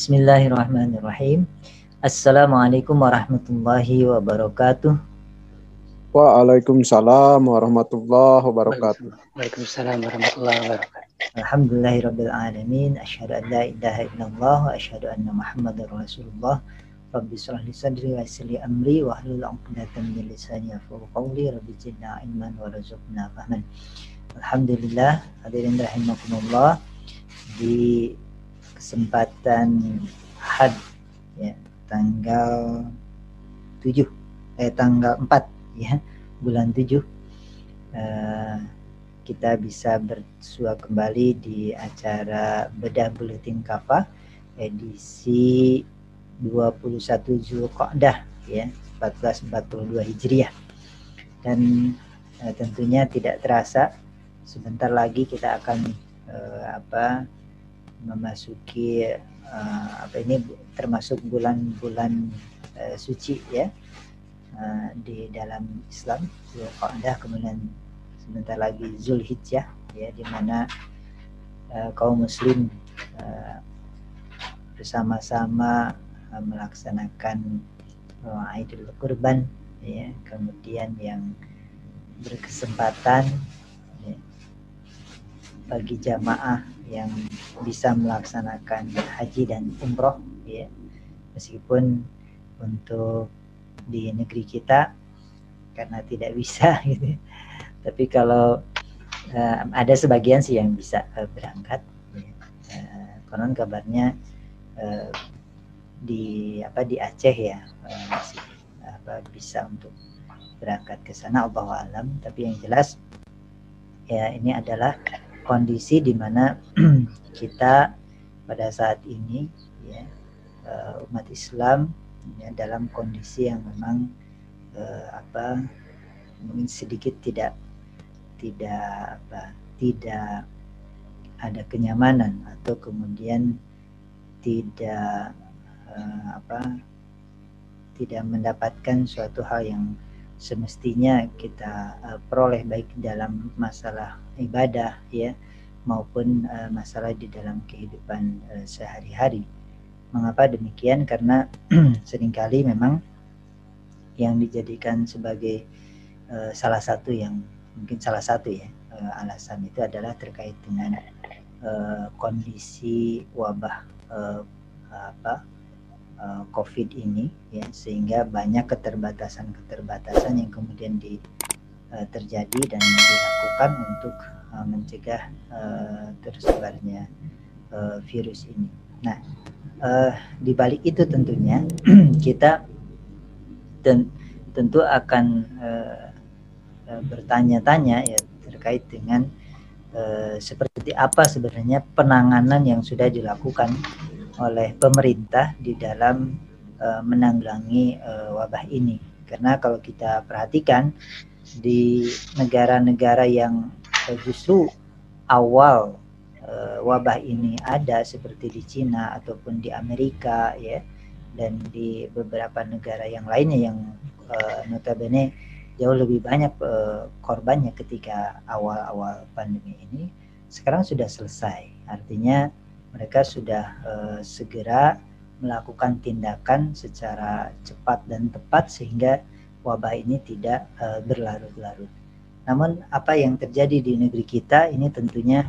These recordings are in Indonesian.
Bismillahirrahmanirrahim. Assalamualaikum warahmatullahi wabarakatuh. Waalaikumsalam warahmatullahi wabarakatuh. Waalaikumsalam warahmatullahi wabarakatuh. Alhamdulillahirabbil alamin. Asyhadu an la ilaha illallah wa asyhadu anna Muhammadar Rasulullah. Rabbi shrah li sadri wa yassir li amri wa hlul 'uqdatam min lisani yafqahu qawli. Rabbi zidna ilman warzuqna fahman. Alhamdulillah, hadirin rahimakumullah, di kesempatan Ahad ya, tanggal 4 ya, bulan 7 kita bisa bersua kembali di acara Bedah Buletin Kafah edisi 21 Zulqa'dah ya, 1442 Hijriah. Dan tentunya tidak terasa sebentar lagi kita akan memasuki ini termasuk bulan-bulan suci ya di dalam Islam, Zulqa'dah, kemudian sebentar lagi Zulhijjah ya, di mana kaum muslim bersama-sama melaksanakan Idul Kurban ya, kemudian yang berkesempatan ya, bagi jamaah yang bisa melaksanakan haji dan umroh ya, meskipun untuk di negeri kita karena tidak bisa gitu, tapi kalau ada sebagian sih yang bisa berangkat ya. Konon kabarnya di Aceh ya masih bisa untuk berangkat ke sana, Allahu a'lam. Tapi yang jelas ya, ini adalah kondisi di mana kita pada saat ini ya, umat Islam ya, dalam kondisi yang memang mungkin sedikit tidak ada kenyamanan atau kemudian tidak mendapatkan suatu hal yang semestinya kita peroleh, baik dalam masalah ibadah ya maupun masalah di dalam kehidupan sehari-hari. Mengapa demikian? Karena seringkali memang yang dijadikan sebagai salah satu alasan itu adalah terkait dengan kondisi wabah COVID ini ya, sehingga banyak keterbatasan yang kemudian terjadi dan dilakukan untuk mencegah tersebarnya virus ini. Nah, di balik itu tentunya kita tentu akan bertanya-tanya ya terkait dengan seperti apa sebenarnya penanganan yang sudah dilakukan oleh pemerintah di dalam menanggulangi wabah ini. Karena kalau kita perhatikan di negara-negara yang justru awal wabah ini ada, seperti di Cina ataupun di Amerika ya, dan di beberapa negara yang lainnya yang notabene jauh lebih banyak korbannya ketika awal-awal pandemi ini, sekarang sudah selesai. Artinya mereka sudah segera melakukan tindakan secara cepat dan tepat sehingga wabah ini tidak berlarut-larut. Namun apa yang terjadi di negeri kita ini tentunya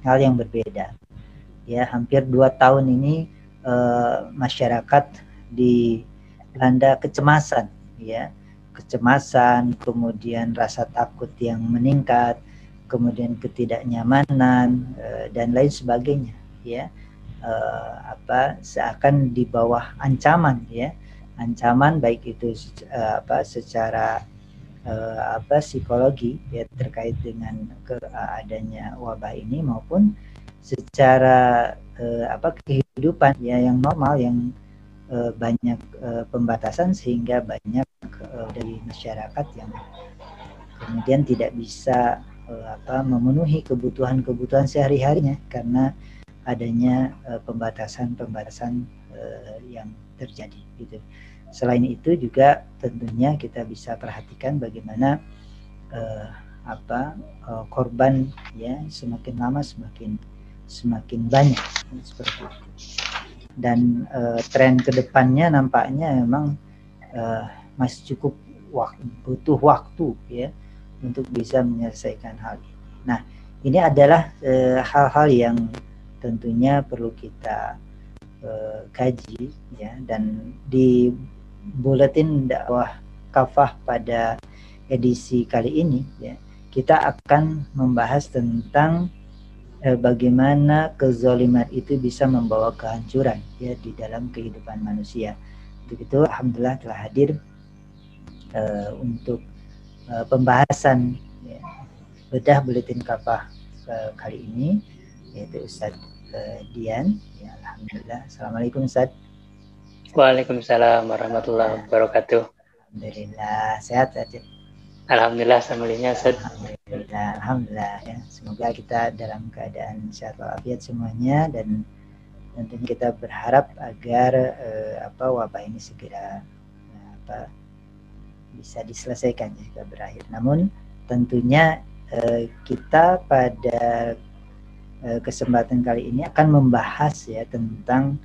hal yang berbeda. Ya, hampir 2 tahun ini masyarakat dilanda kecemasan ya. Kecemasan, kemudian rasa takut yang meningkat, kemudian ketidaknyamanan dan lain sebagainya ya, seakan di bawah ancaman ya, ancaman baik itu secara psikologi ya terkait dengan adanya wabah ini, maupun secara kehidupan ya yang normal yang banyak pembatasan, sehingga banyak dari masyarakat yang kemudian tidak bisa memenuhi kebutuhan sehari-harinya karena adanya pembatasan yang terjadi gitu. Selain itu juga tentunya kita bisa perhatikan bagaimana korban ya semakin lama semakin banyak seperti itu. dan tren kedepannya nampaknya memang masih cukup butuh waktu ya untuk bisa menyelesaikan hal ini. Nah, ini adalah hal-hal yang tentunya perlu kita kaji ya, dan di buletin dakwah kafah pada edisi kali ini ya, kita akan membahas tentang bagaimana kezaliman itu bisa membawa kehancuran ya di dalam kehidupan manusia. Untuk itu alhamdulillah telah hadir untuk pembahasan ya, bedah buletin kafah kali ini, yaitu Ustadz Dian ya. Alhamdulillah. Assalamualaikum Ustadz. Waalaikumsalam warahmatullahi wabarakatuh. Alhamdulillah sehat saja. Alhamdulillah samalinya Ustaz. Alhamdulillah ya. Semoga kita dalam keadaan sehat walafiat semuanya, dan tentunya kita berharap agar wabah ini segera bisa diselesaikan jika berakhir. Namun tentunya kita pada kesempatan kali ini akan membahas ya tentang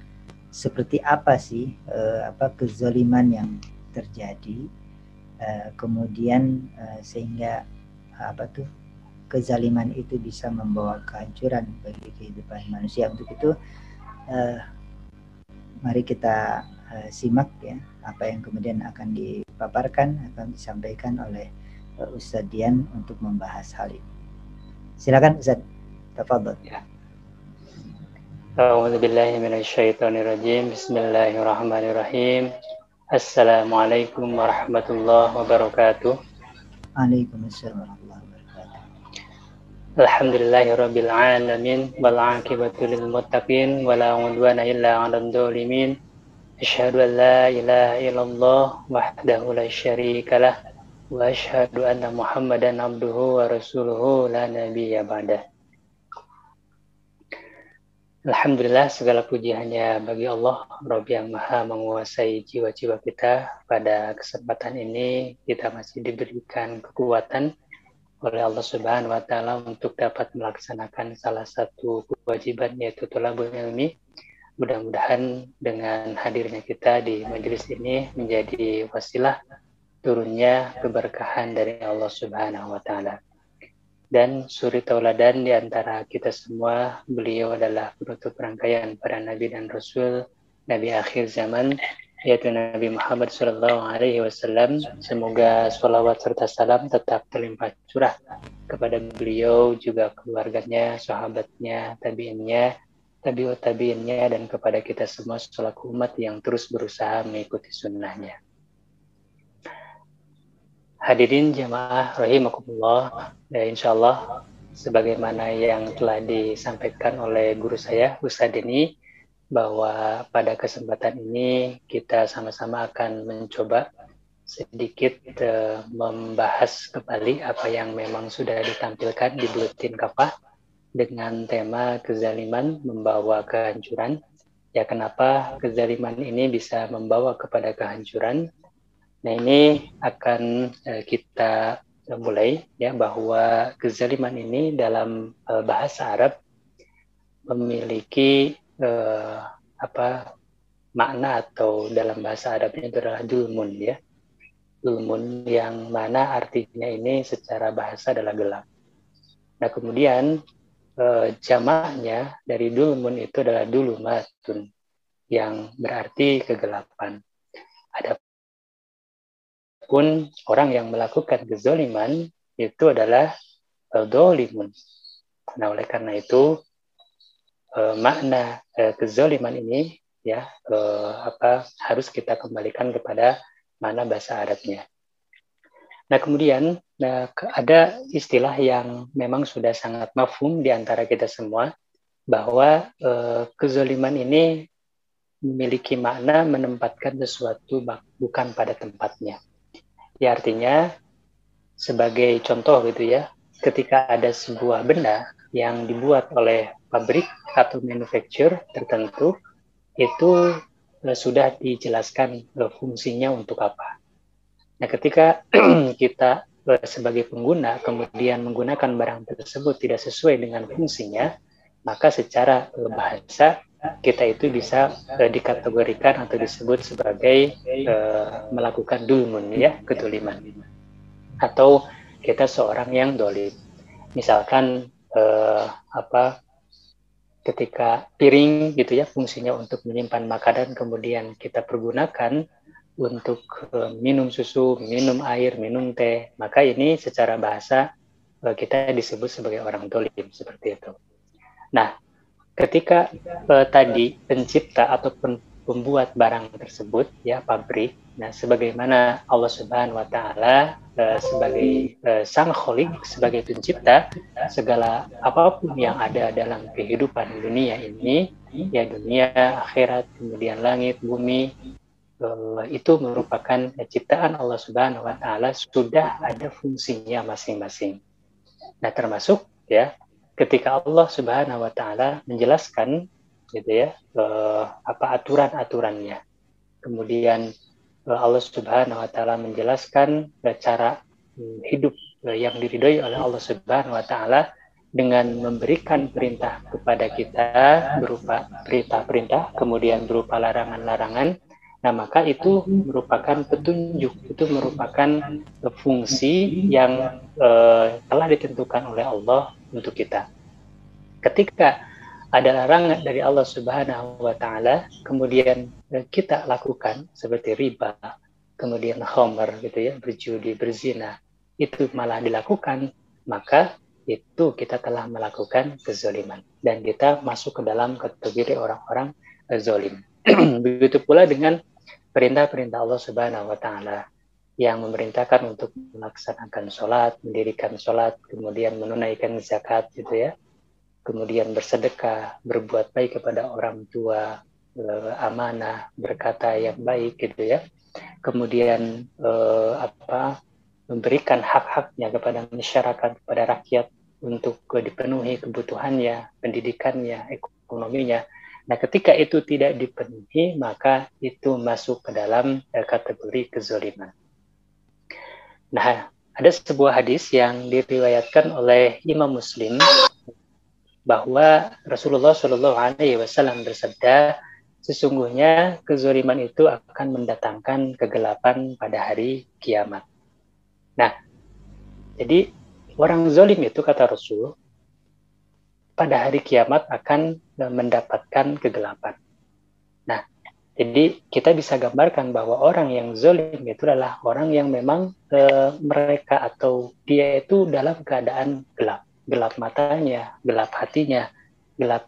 seperti apa sih kezaliman yang terjadi, kemudian sehingga kezaliman itu bisa membawa kehancuran bagi kehidupan manusia. Untuk itu mari kita simak ya apa yang kemudian akan dipaparkan, akan disampaikan oleh Ustadz Dian untuk membahas hal ini. Silakan Ustadz, tafadhol. Ya. A'udzubillahi minasyaitonirrajim. Bismillahirrahmanirrahim. Assalamualaikum warahmatullahi wabarakatuh. Waalaikumsalam warahmatullahi wabarakatuh. Alhamdulillahirabbil alamin wal 'aqibatu lil muttaqin wala 'udwana illa 'alal dzalimin. Asyhadu an la ilaha illallah wahdahu la syarikalah wa asyhadu anna Muhammadan abduhu wa rasuluhu la nabiyya ba'dah. Alhamdulillah, segala puji hanya bagi Allah, Rabb yang maha menguasai jiwa-jiwa kita. Pada kesempatan ini kita masih diberikan kekuatan oleh Allah Subhanahu wa Ta'ala untuk dapat melaksanakan salah satu kewajiban, yaitu thalabul ilmi. Mudah-mudahan dengan hadirnya kita di majelis ini menjadi wasilah turunnya keberkahan dari Allah Subhanahu wa Ta'ala. Dan suri tauladan di antara kita semua, beliau adalah penutup rangkaian para nabi dan rasul, nabi akhir zaman, yaitu Nabi Muhammad SAW. Semoga sholawat serta salam tetap terlimpah curah kepada beliau, juga keluarganya, sahabatnya, tabiinnya, tabiut tabiinnya, dan kepada kita semua selaku umat yang terus berusaha mengikuti sunnahnya. Hadirin jamaah rahimakumullah, ya insyaallah sebagaimana yang telah disampaikan oleh guru saya Ustadz Deni, bahwa pada kesempatan ini kita sama-sama akan mencoba sedikit membahas kembali apa yang memang sudah ditampilkan di buletin kafah dengan tema kezaliman membawa kehancuran. Ya, kenapa kezaliman ini bisa membawa kepada kehancuran? Nah, ini akan kita mulai ya, bahwa kezaliman ini dalam bahasa Arab memiliki makna, atau dalam bahasa Arabnya itu adalah dulmun ya. Dulmun yang mana artinya ini secara bahasa adalah gelap. Nah, kemudian jamaknya dari dulmun itu adalah dulumatun, yang berarti kegelapan. Adapun orang yang melakukan kezaliman itu adalah dzalimun. Nah, oleh karena itu makna kezaliman ini ya harus kita kembalikan kepada makna bahasa Arabnya. Nah, kemudian ada istilah yang memang sudah sangat mafhum di antara kita semua, bahwa kezaliman ini memiliki makna menempatkan sesuatu bukan pada tempatnya. Ya, artinya sebagai contoh gitu ya, ketika ada sebuah benda yang dibuat oleh pabrik atau manufacturer tertentu, itu sudah dijelaskan fungsinya untuk apa. Nah, ketika kita sebagai pengguna kemudian menggunakan barang tersebut tidak sesuai dengan fungsinya, maka secara bahasa kita itu bisa dikategorikan atau disebut sebagai melakukan dulmun, ya, kedoliman, atau kita seorang yang dolim. Misalkan ketika piring gitu ya, fungsinya untuk menyimpan makanan, kemudian kita pergunakan untuk minum susu, minum air, minum teh, maka ini secara bahasa kita disebut sebagai orang dolim, seperti itu. Nah, ketika tadi pencipta atau pembuat barang tersebut, ya, pabrik, nah, sebagaimana Allah Subhanahu wa Ta'ala sebagai sang Khalik, sebagai pencipta segala apapun yang ada dalam kehidupan dunia ini, ya, dunia, akhirat, kemudian langit, bumi, itu merupakan ciptaan Allah Subhanahu wa Ta'ala, sudah ada fungsinya masing-masing. Nah, termasuk, ya, ketika Allah Subhanahu wa Ta'ala menjelaskan gitu ya aturan-aturannya, kemudian Allah Subhanahu wa Ta'ala menjelaskan cara hidup yang diridhoi oleh Allah Subhanahu wa Ta'ala dengan memberikan perintah kepada kita berupa perintah-perintah, kemudian berupa larangan-larangan. Nah, maka itu merupakan petunjuk, itu merupakan fungsi yang telah ditentukan oleh Allah untuk kita. Ketika ada larangan dari Allah Subhanahu wa Ta'ala, kemudian kita lakukan seperti riba, kemudian khamr gitu ya, berjudi, berzina, itu malah dilakukan, maka itu kita telah melakukan kezaliman dan kita masuk ke dalam kategori orang-orang zalim. Begitu pula dengan perintah-perintah Allah Subhanahu wa Ta'ala yang memerintahkan untuk melaksanakan sholat, mendirikan sholat, kemudian menunaikan zakat gitu ya, kemudian bersedekah, berbuat baik kepada orang tua, amanah, berkata yang baik gitu ya, kemudian memberikan hak-haknya kepada masyarakat, kepada rakyat untuk dipenuhi kebutuhannya, pendidikannya, ekonominya. Nah, ketika itu tidak dipenuhi, maka itu masuk ke dalam kategori kezaliman. Nah, ada sebuah hadis yang diriwayatkan oleh Imam Muslim bahwa Rasulullah Shallallahu Alaihi Wasallam bersabda, sesungguhnya kezaliman itu akan mendatangkan kegelapan pada hari kiamat. Nah, jadi orang zalim itu, kata Rasul, pada hari kiamat akan mendapatkan kegelapan. Nah, jadi kita bisa gambarkan bahwa orang yang zalim itu adalah orang yang memang mereka atau dia itu dalam keadaan gelap matanya, gelap hatinya, gelap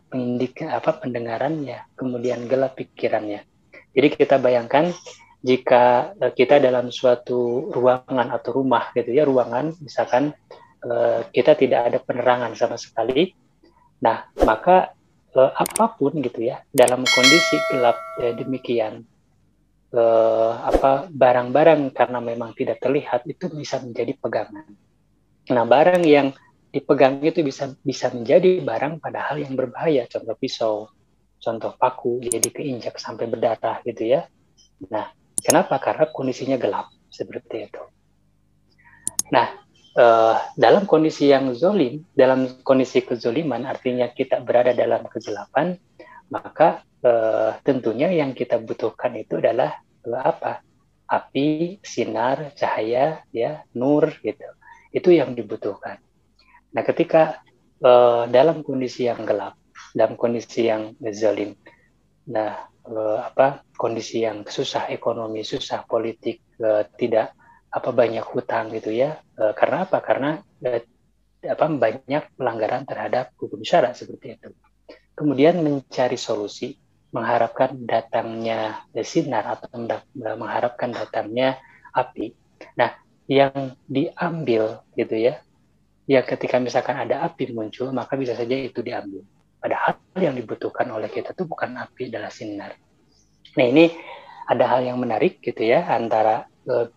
pendengarannya, kemudian gelap pikirannya. Jadi kita bayangkan jika kita dalam suatu ruangan atau rumah gitu ya, ruangan misalkan kita tidak ada penerangan sama sekali. Nah, maka apapun gitu ya, dalam kondisi gelap demikian, barang-barang karena memang tidak terlihat itu bisa menjadi pegangan. Nah, barang yang dipegang itu bisa menjadi barang padahal yang berbahaya, contoh pisau, contoh paku, jadi keinjak sampai berdarah gitu ya. Nah, kenapa? Karena kondisinya gelap seperti itu. Nah, dalam kondisi yang zalim, dalam kondisi kezaliman, artinya kita berada dalam kegelapan, maka tentunya yang kita butuhkan itu adalah apa? Api, sinar, cahaya, ya, nur gitu. Itu yang dibutuhkan. Nah, ketika dalam kondisi yang gelap, dalam kondisi yang zalim, nah, kondisi yang susah ekonomi, susah politik, tidak banyak hutang gitu ya. Karena apa? Karena banyak pelanggaran terhadap hukum syara seperti itu. Kemudian mencari solusi, mengharapkan datangnya sinar atau mengharapkan datangnya api. Nah, yang diambil gitu ya, ya ketika misalkan ada api muncul, maka bisa saja itu diambil. Padahal yang dibutuhkan oleh kita itu bukan api, adalah sinar. Nah, ini ada hal yang menarik gitu ya, antara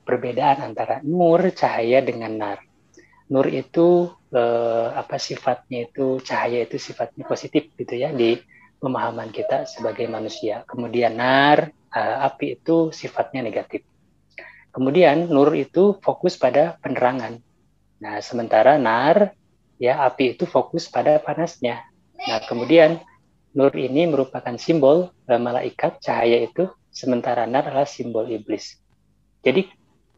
perbedaan antara nur, cahaya dengan nar. Nur itu sifatnya itu, cahaya itu sifatnya positif gitu ya di pemahaman kita sebagai manusia. Kemudian nar, api itu sifatnya negatif. Kemudian nur itu fokus pada penerangan. Nah, sementara nar, ya, api itu fokus pada panasnya. Nah, kemudian nur ini merupakan simbol malaikat, cahaya itu, sementara nar adalah simbol iblis. Jadi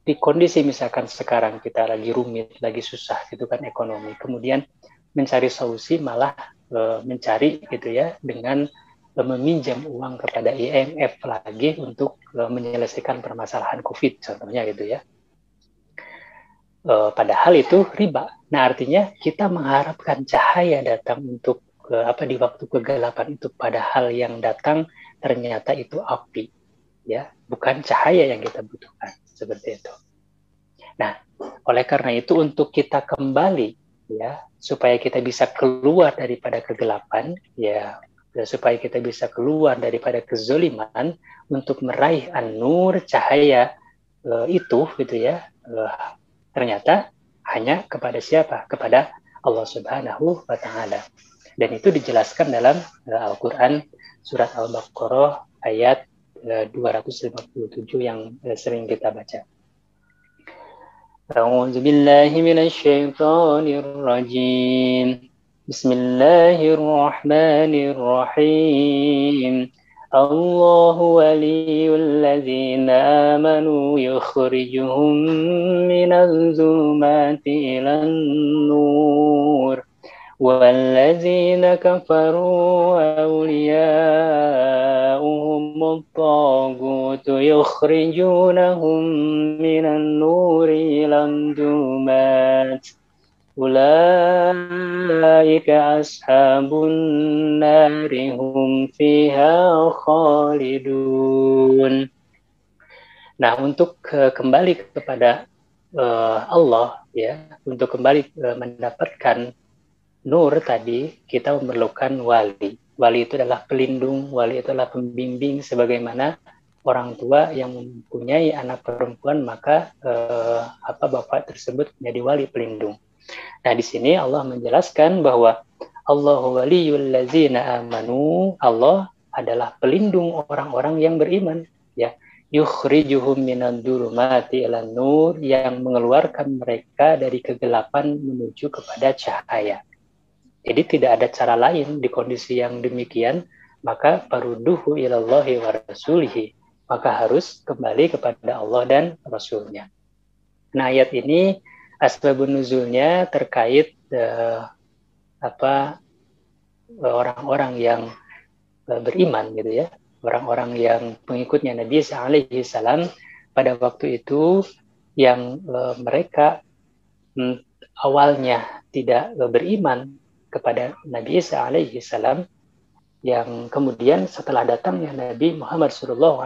di kondisi misalkan sekarang kita lagi rumit, lagi susah gitu kan ekonomi, kemudian mencari solusi malah mencari gitu ya dengan meminjam uang kepada IMF lagi untuk menyelesaikan permasalahan COVID contohnya gitu ya. Padahal itu riba. Nah, artinya kita mengharapkan cahaya datang untuk di waktu kegelapan itu, padahal yang datang ternyata itu api, ya, bukan cahaya yang kita butuhkan, seperti itu. Nah, oleh karena itu untuk kita kembali, ya, supaya kita bisa keluar daripada kegelapan, ya, supaya kita bisa keluar daripada kezoliman, untuk meraih an-nur, cahaya itu, gitu ya. Ternyata hanya kepada siapa? Kepada Allah Subhanahu wa Ta'ala. Dan itu dijelaskan dalam Al-Quran surat Al-Baqarah ayat 257 yang sering kita baca. A'udzu billahi minasy syaithanir rajim. Bismillahirrahmanirrahim. الله ولي الذين آمنوا يخرجهم من الظلمات إلى النور والذين كفروا أولياؤهم الطاغوت يخرجونهم من النور إلى الظلمات أولئك أصحاب النار هم فيها خالدون. Nah, untuk kembali kepada Allah, ya, untuk kembali mendapatkan nur tadi, kita memerlukan wali. Wali itu adalah pelindung, wali itu adalah pembimbing, sebagaimana orang tua yang mempunyai anak perempuan, maka bapak tersebut menjadi wali pelindung. Nah, di sini Allah menjelaskan bahwa Allahu waliyul ladzina amanu, Allah adalah pelindung orang-orang yang beriman, ya. Yukhrijuhum minadh dhulumati ilan nur, yang mengeluarkan mereka dari kegelapan menuju kepada cahaya. Jadi tidak ada cara lain di kondisi yang demikian, maka farudduhu ilallahi wa rasulihi, maka harus kembali kepada Allah dan Rasulnya. Nah, ayat ini asbabun nuzulnya terkait orang-orang yang beriman gitu ya, orang-orang yang pengikutnya Nabi Isa alaihi salam pada waktu itu, yang mereka awalnya tidak beriman kepada Nabi Isa alaihi salam, yang kemudian setelah datangnya Nabi Muhammad SAW,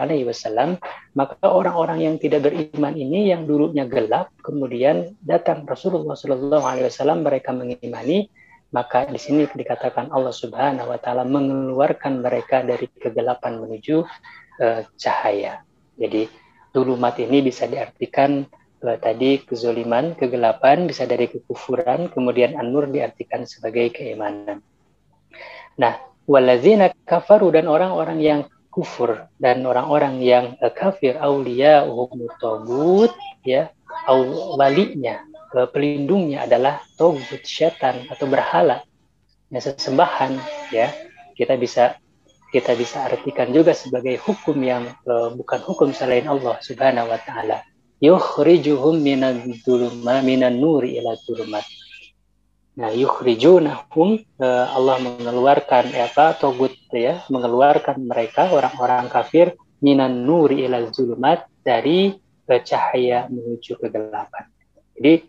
maka orang-orang yang tidak beriman ini yang dulunya gelap, kemudian datang Rasulullah SAW, mereka mengimani, maka di sini dikatakan Allah Subhanahu wa Ta'ala mengeluarkan mereka dari kegelapan menuju cahaya. Jadi dhulumat ini bisa diartikan tadi kezoliman, kegelapan, bisa dari kekufuran, kemudian an-nur diartikan sebagai keimanan. Nah, waladzina kafaru, dan orang-orang yang kufur dan orang-orang yang kafir, auliya'uhum tagut, ya, walinya, pelindungnya adalah tagut, syaitan atau berhala, ya, sesembahan, ya. Kita bisa artikan juga sebagai hukum yang bukan hukum selain Allah Subhanahu wa Ta'ala. Yukhrijuhum minan nuri ila dzulumat. Nah, yukhrijunahum, Allah mengeluarkan tagut, ya, mengeluarkan mereka orang-orang kafir minan nuri ila dzulumat, dari cahaya menuju kegelapan. Jadi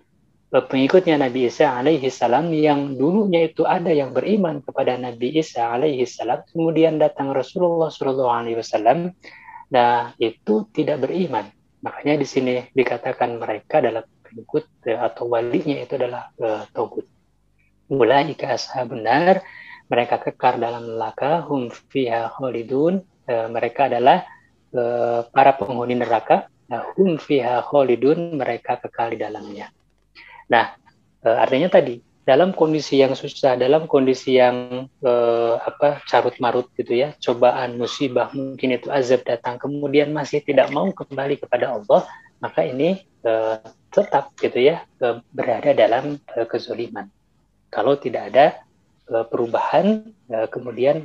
pengikutnya Nabi Isa alaihi salam yang dulunya itu ada yang beriman kepada Nabi Isa alaihi salam, kemudian datang Rasulullah sallallahu alaihi wasallam, nah itu tidak beriman. Makanya di sini dikatakan mereka adalah pengikut atau walinya itu adalah tagut. Ulaika ashabun nar, mereka kekal dalam neraka, hum fiha khalidun, mereka adalah para penghuni neraka, hum fiha khalidun, mereka kekal di dalamnya. Nah, artinya tadi dalam kondisi yang susah, dalam kondisi yang carut marut gitu ya, cobaan, musibah, mungkin itu azab datang, kemudian masih tidak mau kembali kepada Allah, maka ini tetap gitu ya berada dalam kezoliman. Kalau tidak ada perubahan kemudian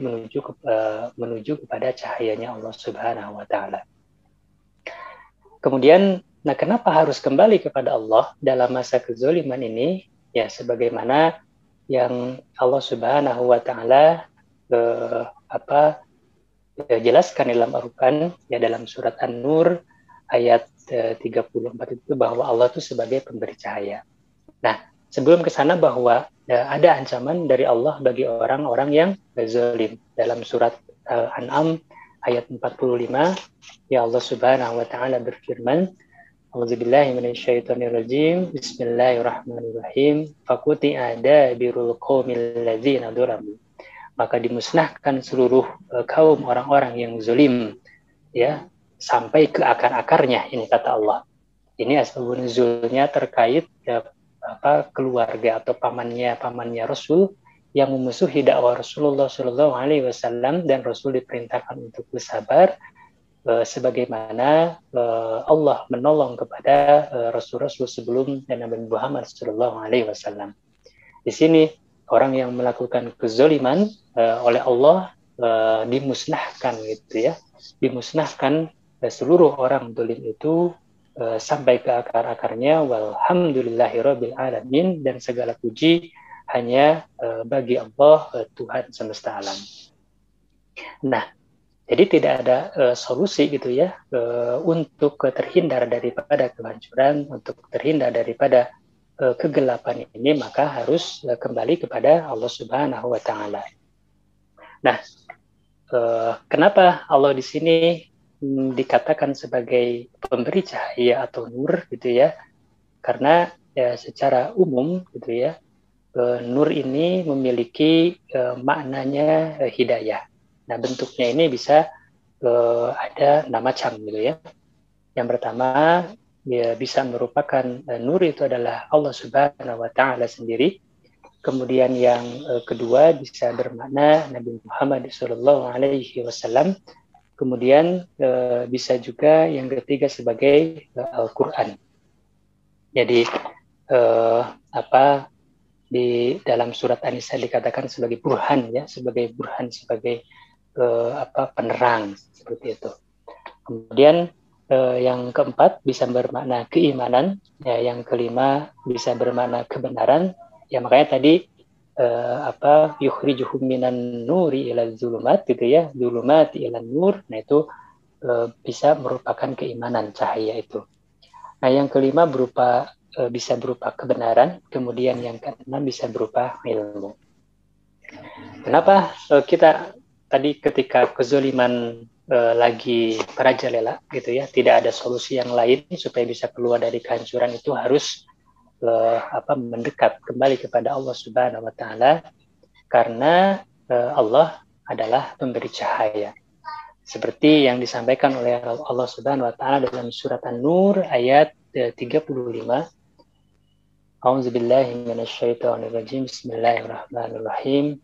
menuju kepada cahayanya Allah Subhanahu wa taala. Kemudian, nah kenapa harus kembali kepada Allah dalam masa kezaliman ini? Ya sebagaimana yang Allah Subhanahu wa taala jelaskan dalam Al-Qur'an, ya dalam surat An-Nur ayat 34 itu bahwa Allah itu sebagai pemberi cahaya. Nah, sebelum ke sana bahwa ada ancaman dari Allah bagi orang-orang yang zalim. Dalam surat Al-An'am ayat 45, ya Allah Subhanahu wa taala berfirman, A'udzubillahi minasyaitonirrajim. Bismillahirrahmanirrahim. Faquti adabirul qaumil ladzina dzalamu. Maka dimusnahkan seluruh kaum orang-orang yang zalim, ya, sampai ke akar-akarnya, ini kata Allah. Ini asbabun nuzulnya terkait keluarga atau pamannya Rasul yang memusuhi dakwah Rasulullah Shallallahu Alaihi Wasallam, dan Rasul diperintahkan untuk bersabar sebagaimana Allah menolong kepada Rasul-Rasul sebelum Nabi Muhammad Shallallahu Alaihi Wasallam. Di sini orang yang melakukan kezaliman oleh Allah dimusnahkan, gitu ya, dimusnahkan seluruh orang zalim itu sampai ke akar-akarnya. Walhamdulillahirabbil alamin, dan segala puji hanya bagi Allah, Tuhan semesta alam. Nah, jadi tidak ada solusi, gitu ya, untuk terhindar daripada kehancuran, untuk terhindar daripada kegelapan ini, maka harus kembali kepada Allah Subhanahu wa taala. Nah, kenapa Allah di sini dikatakan sebagai pemberi cahaya atau nur, gitu ya? Karena ya secara umum, gitu ya, nur ini memiliki maknanya hidayah. Nah, bentuknya ini bisa ada 6 macam, gitu ya. Yang pertama, ya bisa merupakan nur itu adalah Allah Subhanahu wa taala sendiri. Kemudian yang kedua bisa bermakna Nabi Muhammad sallallahu alaihi wasallam. Kemudian bisa juga yang ketiga sebagai Al-Qur'an. Jadi di dalam surat An-Nisa dikatakan sebagai burhan, ya, sebagai burhan, sebagai penerang, seperti itu. Kemudian yang keempat bisa bermakna keimanan, ya, yang kelima bisa bermakna kebenaran, ya, makanya tadi yukhrijuhum minan nuri ila dzulumat, gitu ya, dzulumat ila nur. Nah, itu bisa merupakan keimanan, cahaya itu. Nah, yang kelima bisa berupa kebenaran, kemudian yang keenam bisa berupa ilmu. Kenapa kita tadi ketika kezaliman lagi merajalela, gitu ya, tidak ada solusi yang lain supaya bisa keluar dari kehancuran, itu harus mendekat kembali kepada Allah Subhanahu wa taala, karena Allah adalah pemberi cahaya. Seperti yang disampaikan oleh Allah Subhanahu wa taala dalam surat An-Nur ayat 35. A'udzubillahi minasyaitonirrajim. Bismillahirrahmanirrahim.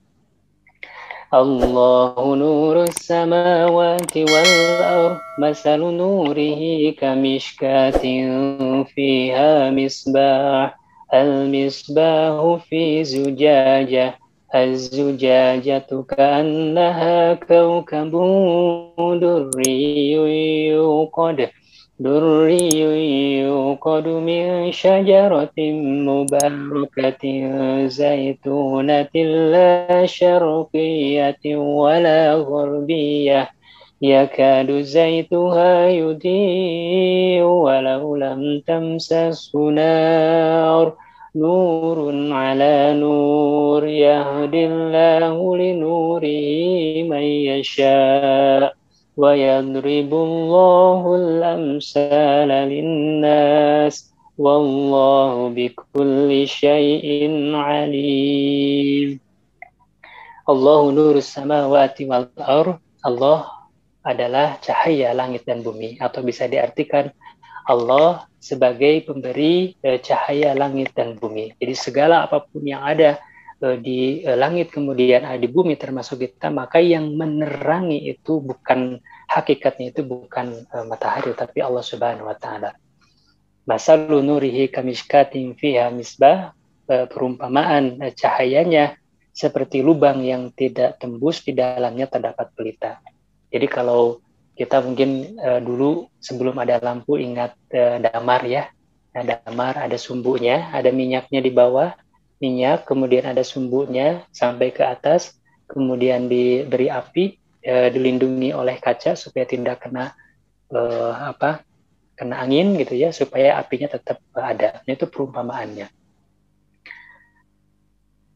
Allahu nurus samawati wal ardh, masalu nurihi kamishkatin fiha misbah, al-misbahu fi zujajah, az-zujajatu ka'annaha kawkabun durriyun yuqadu min syajaratin mubarakatin zaitunatin la syarqiyatin wala gharbiyah yakadu zaituha yudi'u walau lam tamsashu nar nurun ala nur yahdillahu linurihi man yasha' wa yadribullahu al-amsala linnas wallahu bikulli syai'in alim. Allahu nurus samawati wal ardh. Allah adalah cahaya langit dan bumi, atau bisa diartikan Allah sebagai pemberi cahaya langit dan bumi. Jadi segala apapun yang ada di langit kemudian ada di bumi termasuk kita, maka yang menerangi itu bukan, hakikatnya itu bukan matahari, tapi Allah Subhanahu wa taala. Masalu nurihi kamishkatin fiha misbah, perumpamaan cahayanya seperti lubang yang tidak tembus, di dalamnya terdapat pelita. Jadi kalau kita mungkin dulu sebelum ada lampu ingat damar ya. Nah, damar ada sumbunya, ada minyaknya di bawah, minyak, kemudian ada sumbunya sampai ke atas, kemudian diberi api, dilindungi oleh kaca supaya tidak kena kena angin gitu ya, supaya apinya tetap ada. Itu perumpamaannya.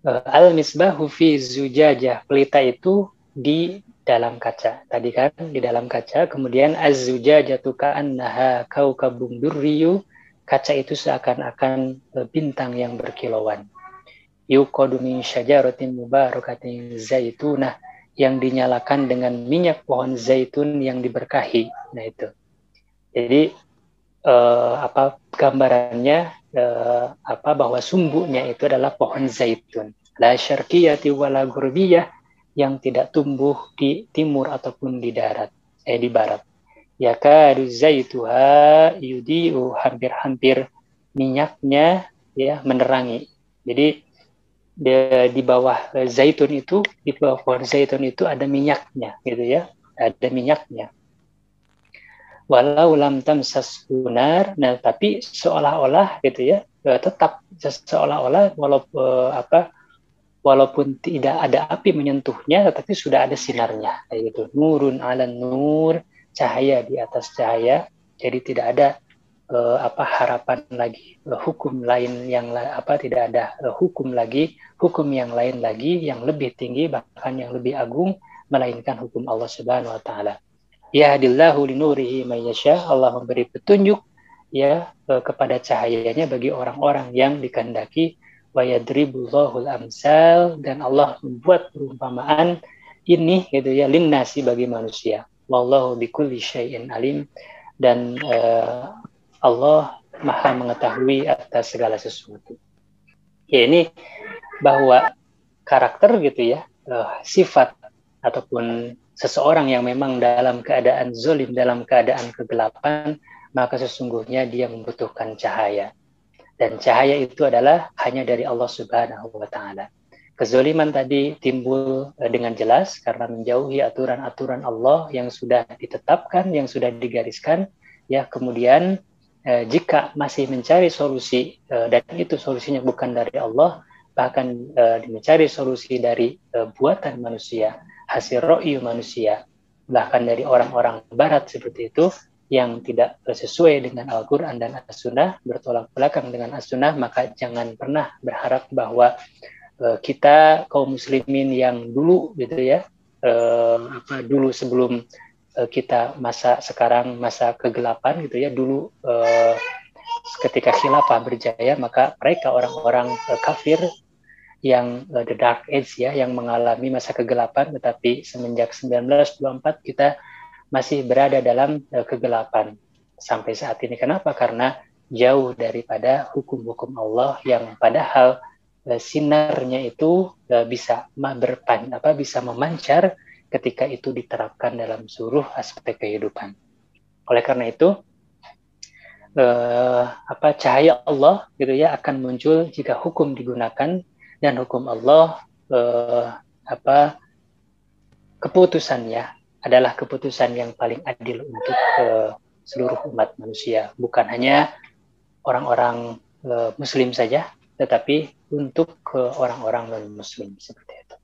Al-misbahu fi zujajah, pelita itu di dalam kaca. Tadi kan di dalam kaca, kemudian az-zujajatu ka'annaha kaukabun durriyu, kaca itu seakan-akan bintang yang berkilauan. Yuqadu min syajaratin mubarakatin zaitunah, yang dinyalakan dengan minyak pohon zaitun yang diberkahi. Nah itu. Jadi gambarannya bahwa sumbunya itu adalah pohon zaitun. La syarqiyati wala gurbiyah, yang tidak tumbuh di timur ataupun di barat. Yakadu zaituha yudiu, hampir-hampir minyaknya ya menerangi. Jadi di bawah zaitun itu, di bawah pohon zaitun itu ada minyaknya gitu ya, ada minyaknya. Walau lam tamsas nar, nah tapi seolah-olah gitu ya, tetap seolah-olah walaupun tidak ada api menyentuhnya, tetapi sudah ada sinarnya, kayak gitu. Nurun ala nur, cahaya di atas cahaya. Jadi tidak ada harapan lagi, hukum lain yang tidak ada hukum yang lain lagi yang lebih tinggi, bahkan yang lebih agung, melainkan hukum Allah Subhanahu wa taala. Yahdillahu linurihi may yasha, Allah memberi petunjuk ya kepada cahayanya bagi orang-orang yang dikehendaki. Wa yadribullahul amsal, dan Allah membuat perumpamaan ini gitu ya, linnasi, bagi manusia. Wallahu bikulli syai'in alim, dan Allah Maha mengetahui atas segala sesuatu. Ya, ini bahwa karakter gitu ya, sifat ataupun seseorang yang memang dalam keadaan zolim, dalam keadaan kegelapan, maka sesungguhnya dia membutuhkan cahaya. Dan cahaya itu adalah hanya dari Allah Subhanahu wa taala. Kezoliman tadi timbul dengan jelas karena menjauhi aturan-aturan Allah yang sudah ditetapkan, yang sudah digariskan. Ya, kemudian jika masih mencari solusi dan itu solusinya bukan dari Allah, bahkan mencari solusi dari buatan manusia, hasil ro'yu manusia, bahkan dari orang-orang barat seperti itu, yang tidak sesuai dengan Al-Quran dan As-Sunnah, bertolak belakang dengan As-Sunnah, maka jangan pernah berharap bahwa kita kaum muslimin yang dulu gitu ya, dulu sebelum kita sekarang masa kegelapan gitu ya, dulu ketika khilafah berjaya, maka mereka orang-orang kafir yang the dark age ya, yang mengalami masa kegelapan, tetapi semenjak 1924 kita masih berada dalam kegelapan sampai saat ini. Kenapa? Karena jauh daripada hukum-hukum Allah yang padahal sinarnya itu bisa memancar ketika itu diterapkan dalam seluruh aspek kehidupan. Oleh karena itu, cahaya Allah gitu ya akan muncul jika hukum digunakan, dan hukum Allah keputusannya adalah keputusan yang paling adil untuk seluruh umat manusia, bukan hanya orang-orang muslim saja, tetapi untuk orang-orang non-muslim seperti itu,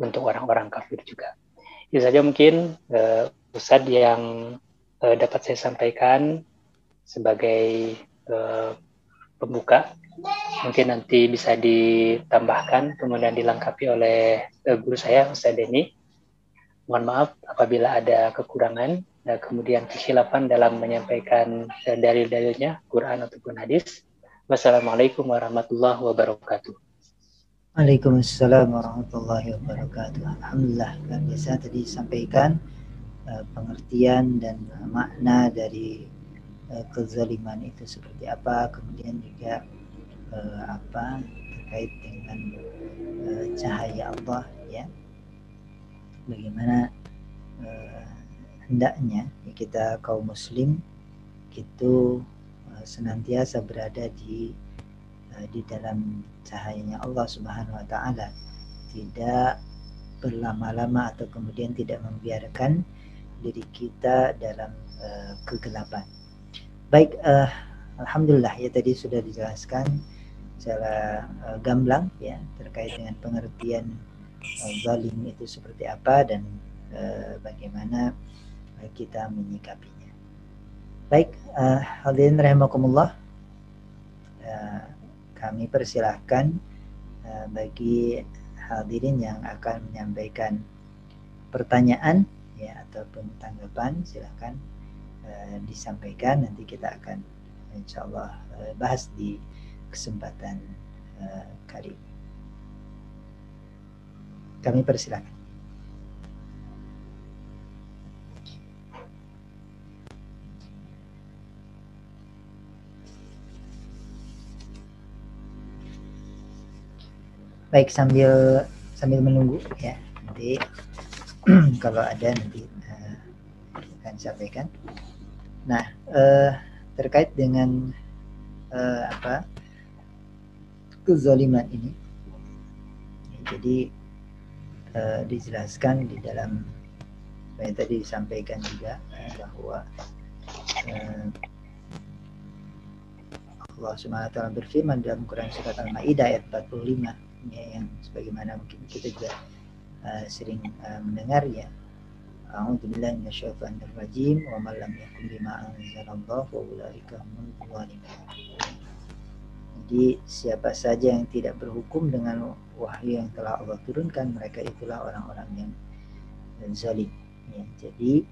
untuk orang-orang kafir juga. Itu saja mungkin Ustadz yang dapat saya sampaikan sebagai pembuka. Mungkin nanti bisa ditambahkan kemudian dilengkapi oleh guru saya Ustadz Denny. Mohon maaf apabila ada kekurangan, kemudian kekhilafan dalam menyampaikan dalil-dalilnya, Quran ataupun hadis. Wassalamualaikum warahmatullahi wabarakatuh. Waalaikumsalam warahmatullahi wabarakatuh. Alhamdulillah, kan biasa tadi disampaikan pengertian dan makna dari kezaliman itu seperti apa, kemudian juga terkait dengan cahaya Allah ya. Bagaimana hendaknya kita kaum muslim itu senantiasa berada di dalam cahayanya Allah Subhanahu wa taala, tidak berlama-lama atau kemudian tidak membiarkan diri kita dalam kegelapan. Baik, alhamdulillah ya, tadi sudah dijelaskan secara gamblang ya terkait dengan pengertian zalim itu seperti apa dan bagaimana kita menyikapinya. Baik, hadirin rahimakumullah, kami persilahkan bagi hadirin yang akan menyampaikan pertanyaan ya ataupun tanggapan, silahkan disampaikan. Nanti kita akan insyaallah bahas di kesempatan kali ini. Kami persilahkan. Baik, sambil menunggu ya, nanti kalau ada nanti akan disampaikan. Nah, terkait dengan kezaliman ini, jadi dijelaskan di dalam yang tadi disampaikan juga bahwa Allah Subhanahu wa taala berfirman dalam Quran surat Al-Maidah ayat 45 ya, yang sebagaimana mungkin kita juga sering mendengar ya. A'udzubillahi minasyaitonir rajim wa man lam yahkum bima anzalallahu fa ulaika humul zalimun. Jadi siapa saja yang tidak berhukum dengan wahyu yang telah Allah turunkan, mereka itulah orang-orang yang zalim ya. Jadi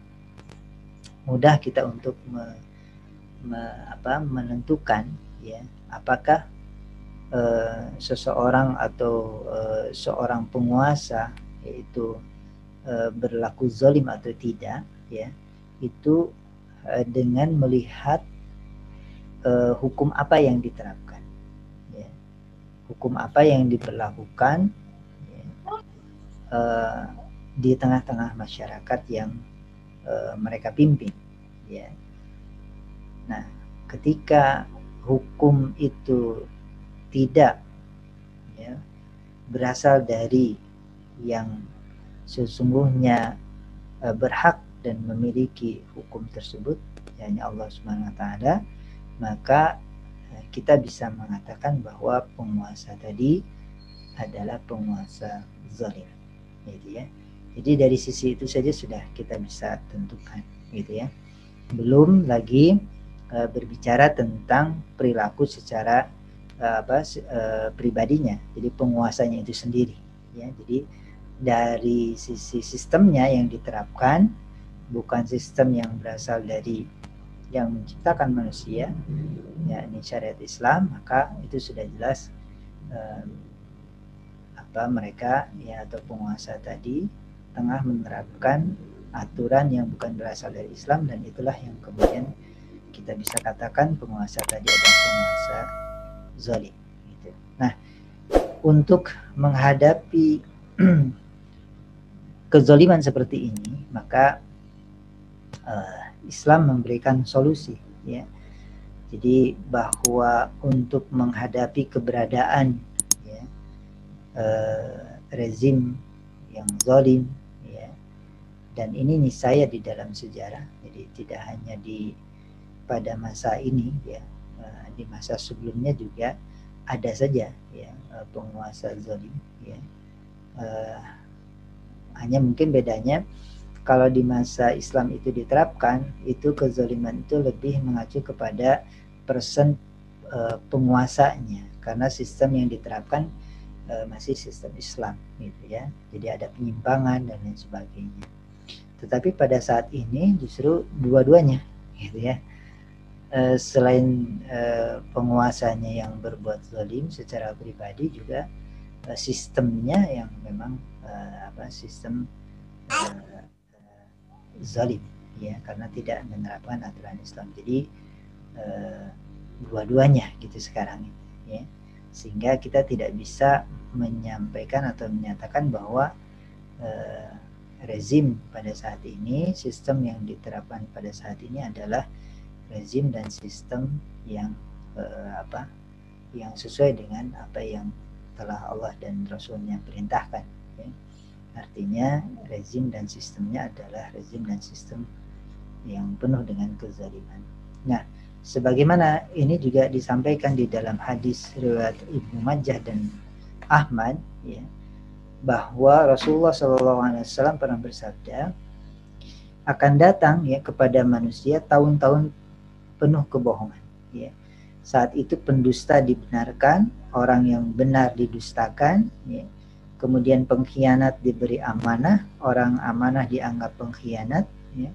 mudah kita untuk menentukan ya apakah seseorang atau seorang penguasa yaitu berlaku zalim atau tidak ya, itu dengan melihat hukum apa yang diterapkan ya, hukum apa yang diberlakukan ya, di tengah-tengah masyarakat yang mereka pimpin ya. Nah, ketika hukum itu tidak ya, berasal dari yang sesungguhnya berhak dan memiliki hukum tersebut, yakni Allah Subhanahu wa taala, maka kita bisa mengatakan bahwa penguasa tadi adalah penguasa zalim gitu ya. Jadi dari sisi itu saja sudah kita bisa tentukan gitu ya. Belum lagi berbicara tentang perilaku secara pribadinya, jadi penguasanya itu sendiri ya. Jadi dari sisi sistemnya yang diterapkan, bukan sistem yang berasal dari yang menciptakan manusia, yakni syariat Islam, maka itu sudah jelas mereka ya atau penguasa tadi tengah menerapkan aturan yang bukan berasal dari Islam, dan itulah yang kemudian kita bisa katakan penguasa tadi adalah penguasa zalim gitu. Nah, untuk menghadapi kezaliman seperti ini, maka Islam memberikan solusi ya. Jadi bahwa untuk menghadapi keberadaan ya, rezim yang zalim ya, dan ini niscaya di dalam sejarah, jadi tidak hanya pada masa ini ya, di masa sebelumnya juga ada saja ya penguasa zalim ya. Hanya mungkin bedanya kalau di masa Islam itu diterapkan, itu kezaliman itu lebih mengacu kepada person penguasanya, karena sistem yang diterapkan masih sistem Islam gitu ya. Jadi ada penyimpangan dan lain sebagainya. Tetapi pada saat ini justru dua-duanya gitu ya. Selain penguasanya yang berbuat zalim secara pribadi, juga sistemnya yang memang sistem zalim ya, karena tidak menerapkan aturan Islam. Jadi dua-duanya gitu sekarang ya, sehingga kita tidak bisa menyampaikan atau menyatakan bahwa rezim pada saat ini, sistem yang diterapkan pada saat ini adalah rezim dan sistem yang yang sesuai dengan apa yang telah Allah dan Rasulnya perintahkan. Ya. Artinya rezim dan sistemnya adalah rezim dan sistem yang penuh dengan kezaliman. Nah, sebagaimana ini juga disampaikan di dalam hadis riwayat Ibnu Majah dan Ahmad, ya, bahwa Rasulullah SAW pernah bersabda, akan datang ya kepada manusia tahun-tahun penuh kebohongan. Ya. Saat itu pendusta dibenarkan, orang yang benar didustakan, ya. Kemudian pengkhianat diberi amanah, orang amanah dianggap pengkhianat. Ya.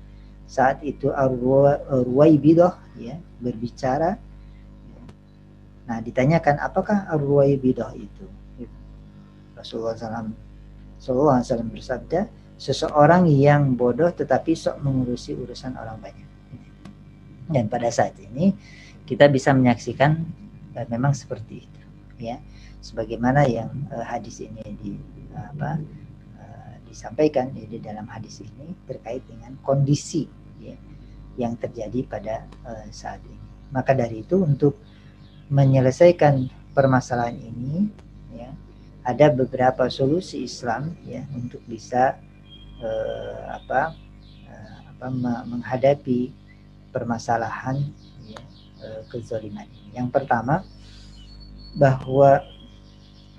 Saat itu ar-ruwaibidah, ya, berbicara. Nah, ditanyakan apakah ar-ruwaibidah itu? Rasulullah SAW bersabda, seseorang yang bodoh tetapi sok mengurusi urusan orang banyak. Dan pada saat ini kita bisa menyaksikan memang seperti itu, ya. Sebagaimana yang hadis ini disampaikan di dalam hadis ini terkait dengan kondisi, ya, yang terjadi pada saat ini. Maka dari itu untuk menyelesaikan permasalahan ini, ya, ada beberapa solusi Islam, ya, untuk bisa menghadapi permasalahan, ya, kezaliman ini. Yang pertama, bahwa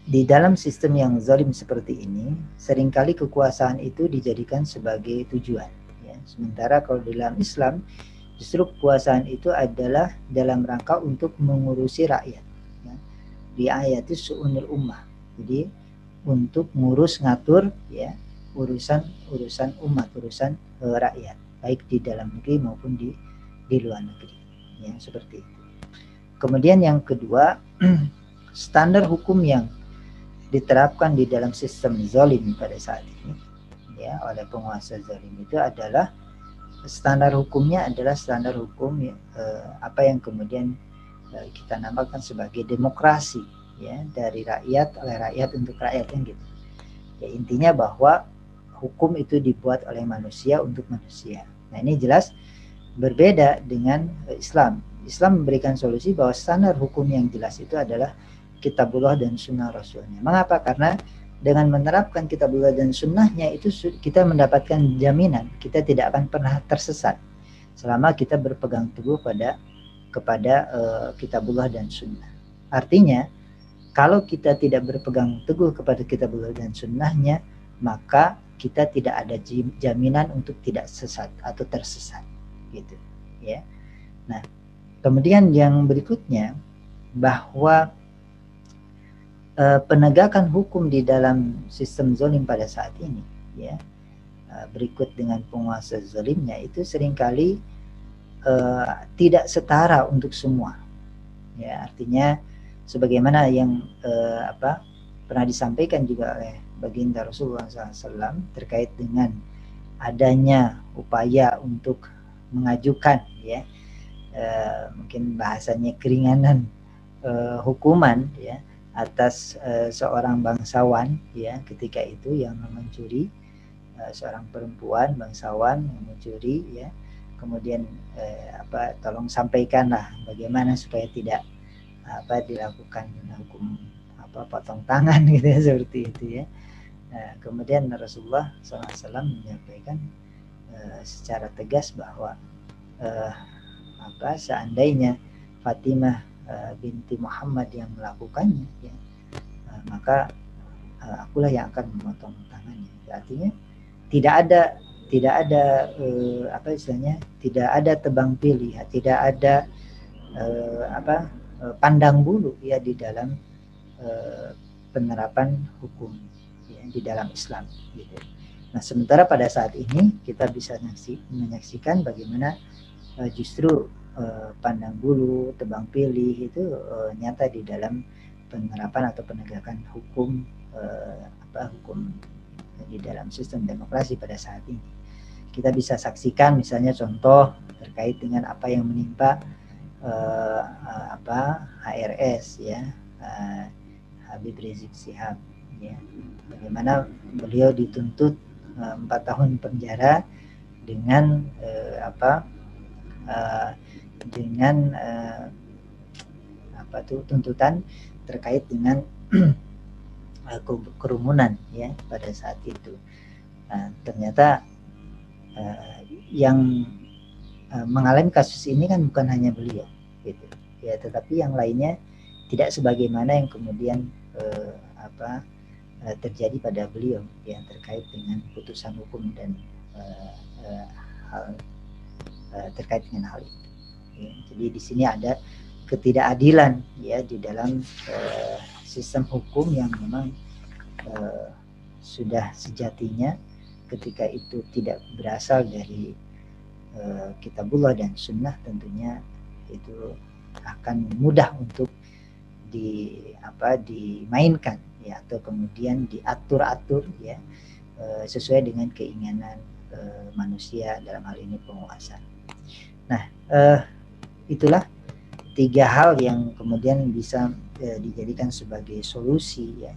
di dalam sistem yang zalim seperti ini, seringkali kekuasaan itu dijadikan sebagai tujuan. Ya. Sementara kalau di dalam Islam, justru kekuasaan itu adalah dalam rangka untuk mengurusi rakyat. Ya. Di ayat itu su'unil ummah. Jadi untuk ngurus ngatur, ya, urusan umat, urusan rakyat, baik di dalam negeri maupun di luar negeri. Ya, seperti itu. Kemudian yang kedua, standar hukum yang diterapkan di dalam sistem zalim pada saat ini, ya, oleh penguasa zalim itu adalah standar hukumnya adalah standar hukum, ya, apa yang kemudian kita namakan sebagai demokrasi, ya, dari rakyat oleh rakyat untuk rakyat, kan gitu. Ya, intinya bahwa hukum itu dibuat oleh manusia untuk manusia. Nah, ini jelas berbeda dengan Islam. Islam memberikan solusi bahwa standar hukum yang jelas itu adalah Kitabullah dan Sunnah Rasulnya. Mengapa? Karena dengan menerapkan Kitabullah dan Sunnahnya itu kita mendapatkan jaminan kita tidak akan pernah tersesat selama kita berpegang teguh kepada Kitabullah dan Sunnah. Artinya, kalau kita tidak berpegang teguh kepada Kitabullah dan Sunnahnya, maka kita tidak ada jaminan untuk tidak sesat atau tersesat, gitu, ya. Nah, kemudian yang berikutnya, bahwa penegakan hukum di dalam sistem zalim pada saat ini, ya, berikut dengan penguasa zalimnya itu seringkali tidak setara untuk semua, ya. Artinya sebagaimana yang pernah disampaikan juga oleh baginda Rasulullah SAW terkait dengan adanya upaya untuk mengajukan, ya, mungkin bahasanya keringanan hukuman, ya, atas seorang bangsawan, ya, ketika itu yang mencuri, seorang perempuan bangsawan yang mencuri, ya, kemudian tolong sampaikanlah bagaimana supaya tidak dilakukan hukum potong tangan, gitu ya, seperti itu, ya. Nah, kemudian Rasulullah SAW menyampaikan secara tegas bahwa seandainya Fatimah binti Muhammad yang melakukannya, ya, maka akulah yang akan memotong tangannya. Artinya tidak ada tidak ada tebang pilih, tidak ada pandang bulu, ya, di dalam penerapan hukum, ya, di dalam Islam, gitu. Nah, sementara pada saat ini kita bisa menyaksikan bagaimana justru pandang bulu, tebang pilih itu nyata di dalam penerapan atau penegakan hukum hukum di dalam sistem demokrasi pada saat ini. Kita bisa saksikan misalnya contoh terkait dengan apa yang menimpa HRS, ya, Habib Rizik Syihab, ya, bagaimana beliau dituntut 4 tahun penjara dengan tuntutan terkait dengan kerumunan ya pada saat itu. Nah, ternyata yang mengalami kasus ini kan bukan hanya beliau, gitu ya, tetapi yang lainnya tidak sebagaimana yang kemudian terjadi pada beliau yang terkait dengan putusan hukum dan hal terkait dengan hal ini. Ya, jadi di sini ada ketidakadilan ya di dalam sistem hukum yang memang sudah sejatinya ketika itu tidak berasal dari kitabullah dan sunnah, tentunya itu akan mudah untuk dimainkan ya, atau kemudian diatur-atur ya sesuai dengan keinginan manusia, dalam hal ini penguasa. Nah, itulah 3 hal yang kemudian bisa dijadikan sebagai solusi ya,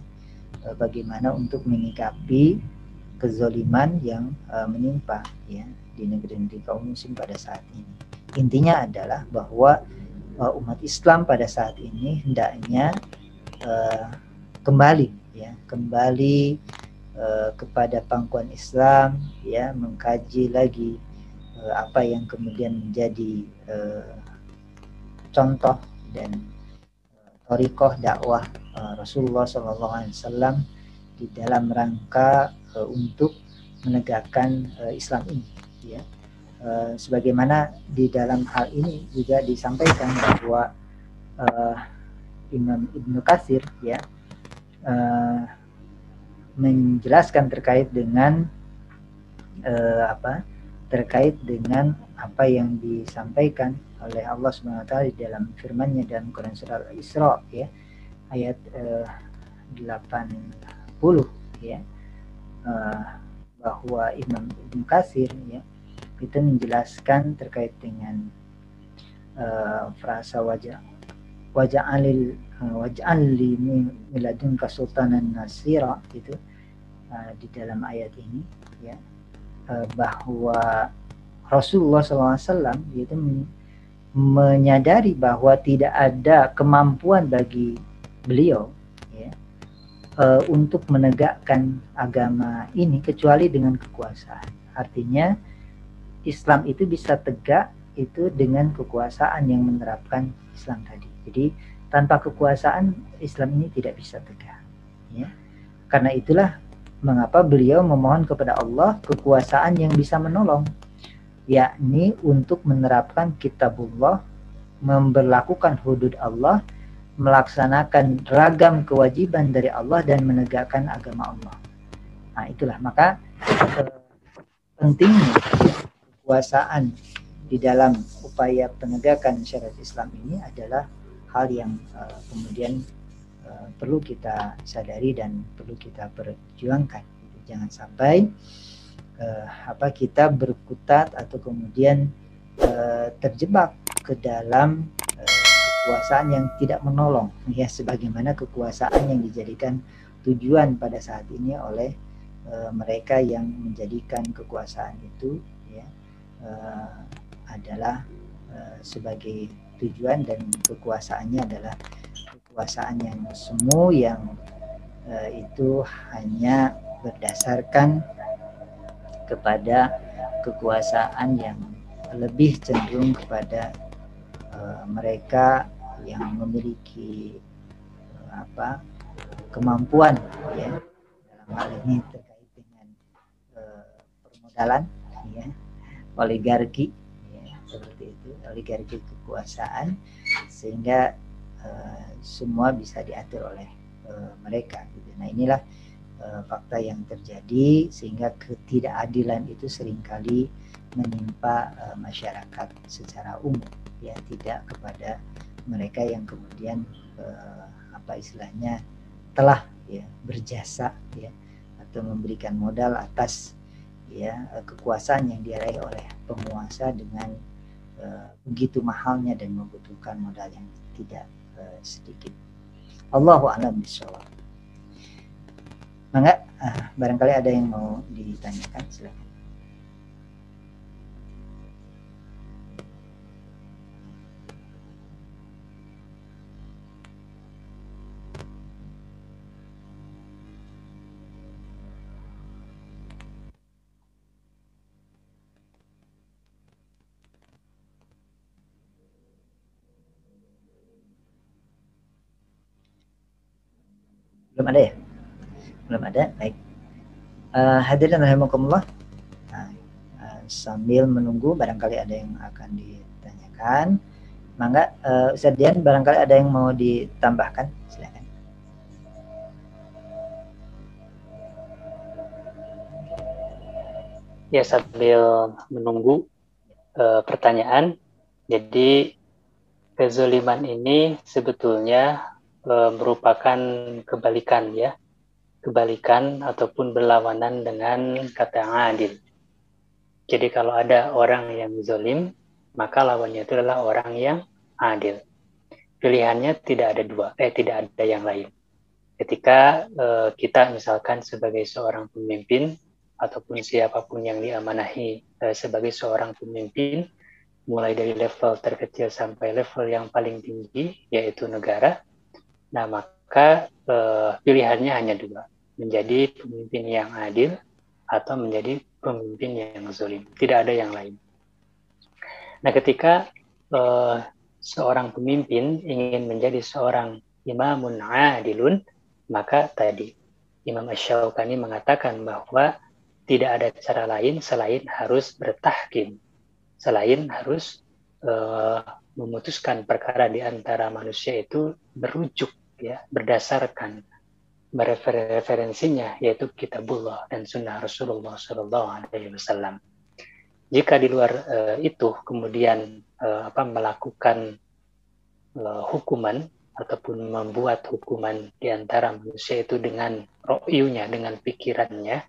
bagaimana untuk menyikapi kezaliman yang menimpa ya di negeri-negeri kaum muslim pada saat ini. Intinya adalah bahwa umat Islam pada saat ini hendaknya kembali kepada pangkuan Islam ya, mengkaji lagi apa yang kemudian menjadi contoh dan thariqah dakwah Rasulullah SAW di dalam rangka untuk menegakkan Islam ini ya. Sebagaimana di dalam hal ini juga disampaikan bahwa Imam Ibnu Katsir ya menjelaskan terkait dengan apa yang disampaikan oleh Allah SWT di dalam firman-Nya dalam Quran surah Al-Isra ya ayat 80 ya, bahwa Imam Ibnu Katsir ya itu menjelaskan terkait dengan frasa waj'alli min ladunka sultanan nasira itu di dalam ayat ini ya, bahwa Rasulullah SAW itu menyadari bahwa tidak ada kemampuan bagi beliau ya, untuk menegakkan agama ini kecuali dengan kekuasaan. Artinya Islam itu bisa tegak itu dengan kekuasaan yang menerapkan Islam tadi. Jadi tanpa kekuasaan Islam ini tidak bisa tegak ya. Karena itulah mengapa beliau memohon kepada Allah kekuasaan yang bisa menolong, yakni untuk menerapkan kitabullah, memberlakukan hudud Allah, melaksanakan ragam kewajiban dari Allah dan menegakkan agama Allah. Nah itulah maka pentingnya kekuasaan di dalam upaya penegakan syariat Islam ini adalah hal yang kemudian perlu kita sadari dan perlu kita perjuangkan. Jangan sampai kita berkutat atau kemudian terjebak ke dalam kekuasaan yang tidak menolong ya, sebagaimana kekuasaan yang dijadikan tujuan pada saat ini oleh mereka yang menjadikan kekuasaan itu ya adalah sebagai tujuan, dan kekuasaannya adalah kekuasaan yang semu, yang itu hanya berdasarkan kepada kekuasaan yang lebih cenderung kepada mereka yang memiliki kemampuan ya, dalam hal ini terkait dengan permodalan ya, oligarki ya, seperti itu, oligarki kekuasaan, sehingga semua bisa diatur oleh mereka gitu. Nah inilah fakta yang terjadi, sehingga ketidakadilan itu seringkali menimpa masyarakat secara umum ya, tidak kepada mereka yang kemudian istilahnya telah ya berjasa ya atau memberikan modal atas ya kekuasaan yang diraih oleh penguasa dengan begitu mahalnya dan membutuhkan modal yang tidak sedikit. Allahu a'lam bishawab. Mangga, barangkali ada yang mau ditanyakan, silakan. Belum ada ya? Belum ada. Baik. Hadirin rahimakumullah. Nah, sambil menunggu barangkali ada yang akan ditanyakan. Mangga Ustaz Dian, barangkali ada yang mau ditambahkan, silakan. Ya, sambil menunggu pertanyaan, jadi kezaliman ini sebetulnya merupakan kebalikan ya, kebalikan ataupun berlawanan dengan kata adil. Jadi kalau ada orang yang zalim, maka lawannya itu adalah orang yang adil. Pilihannya tidak ada dua, tidak ada yang lain. Ketika kita misalkan sebagai seorang pemimpin ataupun siapapun yang diamanahi sebagai seorang pemimpin, mulai dari level terkecil sampai level yang paling tinggi, yaitu negara, nah maka pilihannya hanya dua, menjadi pemimpin yang adil atau menjadi pemimpin yang zalim. Tidak ada yang lain. Nah, ketika seorang pemimpin ingin menjadi seorang imamun adilun, maka tadi Imam Asy-Syaukani mengatakan bahwa tidak ada cara lain selain harus bertahkim, selain harus memutuskan perkara di antara manusia itu berujuk ya, berdasarkan referensinya yaitu kitabullah dan sunnah Rasulullah SAW. Jika di luar itu kemudian melakukan hukuman ataupun membuat hukuman di antara manusia itu dengan ro'yunya, dengan pikirannya,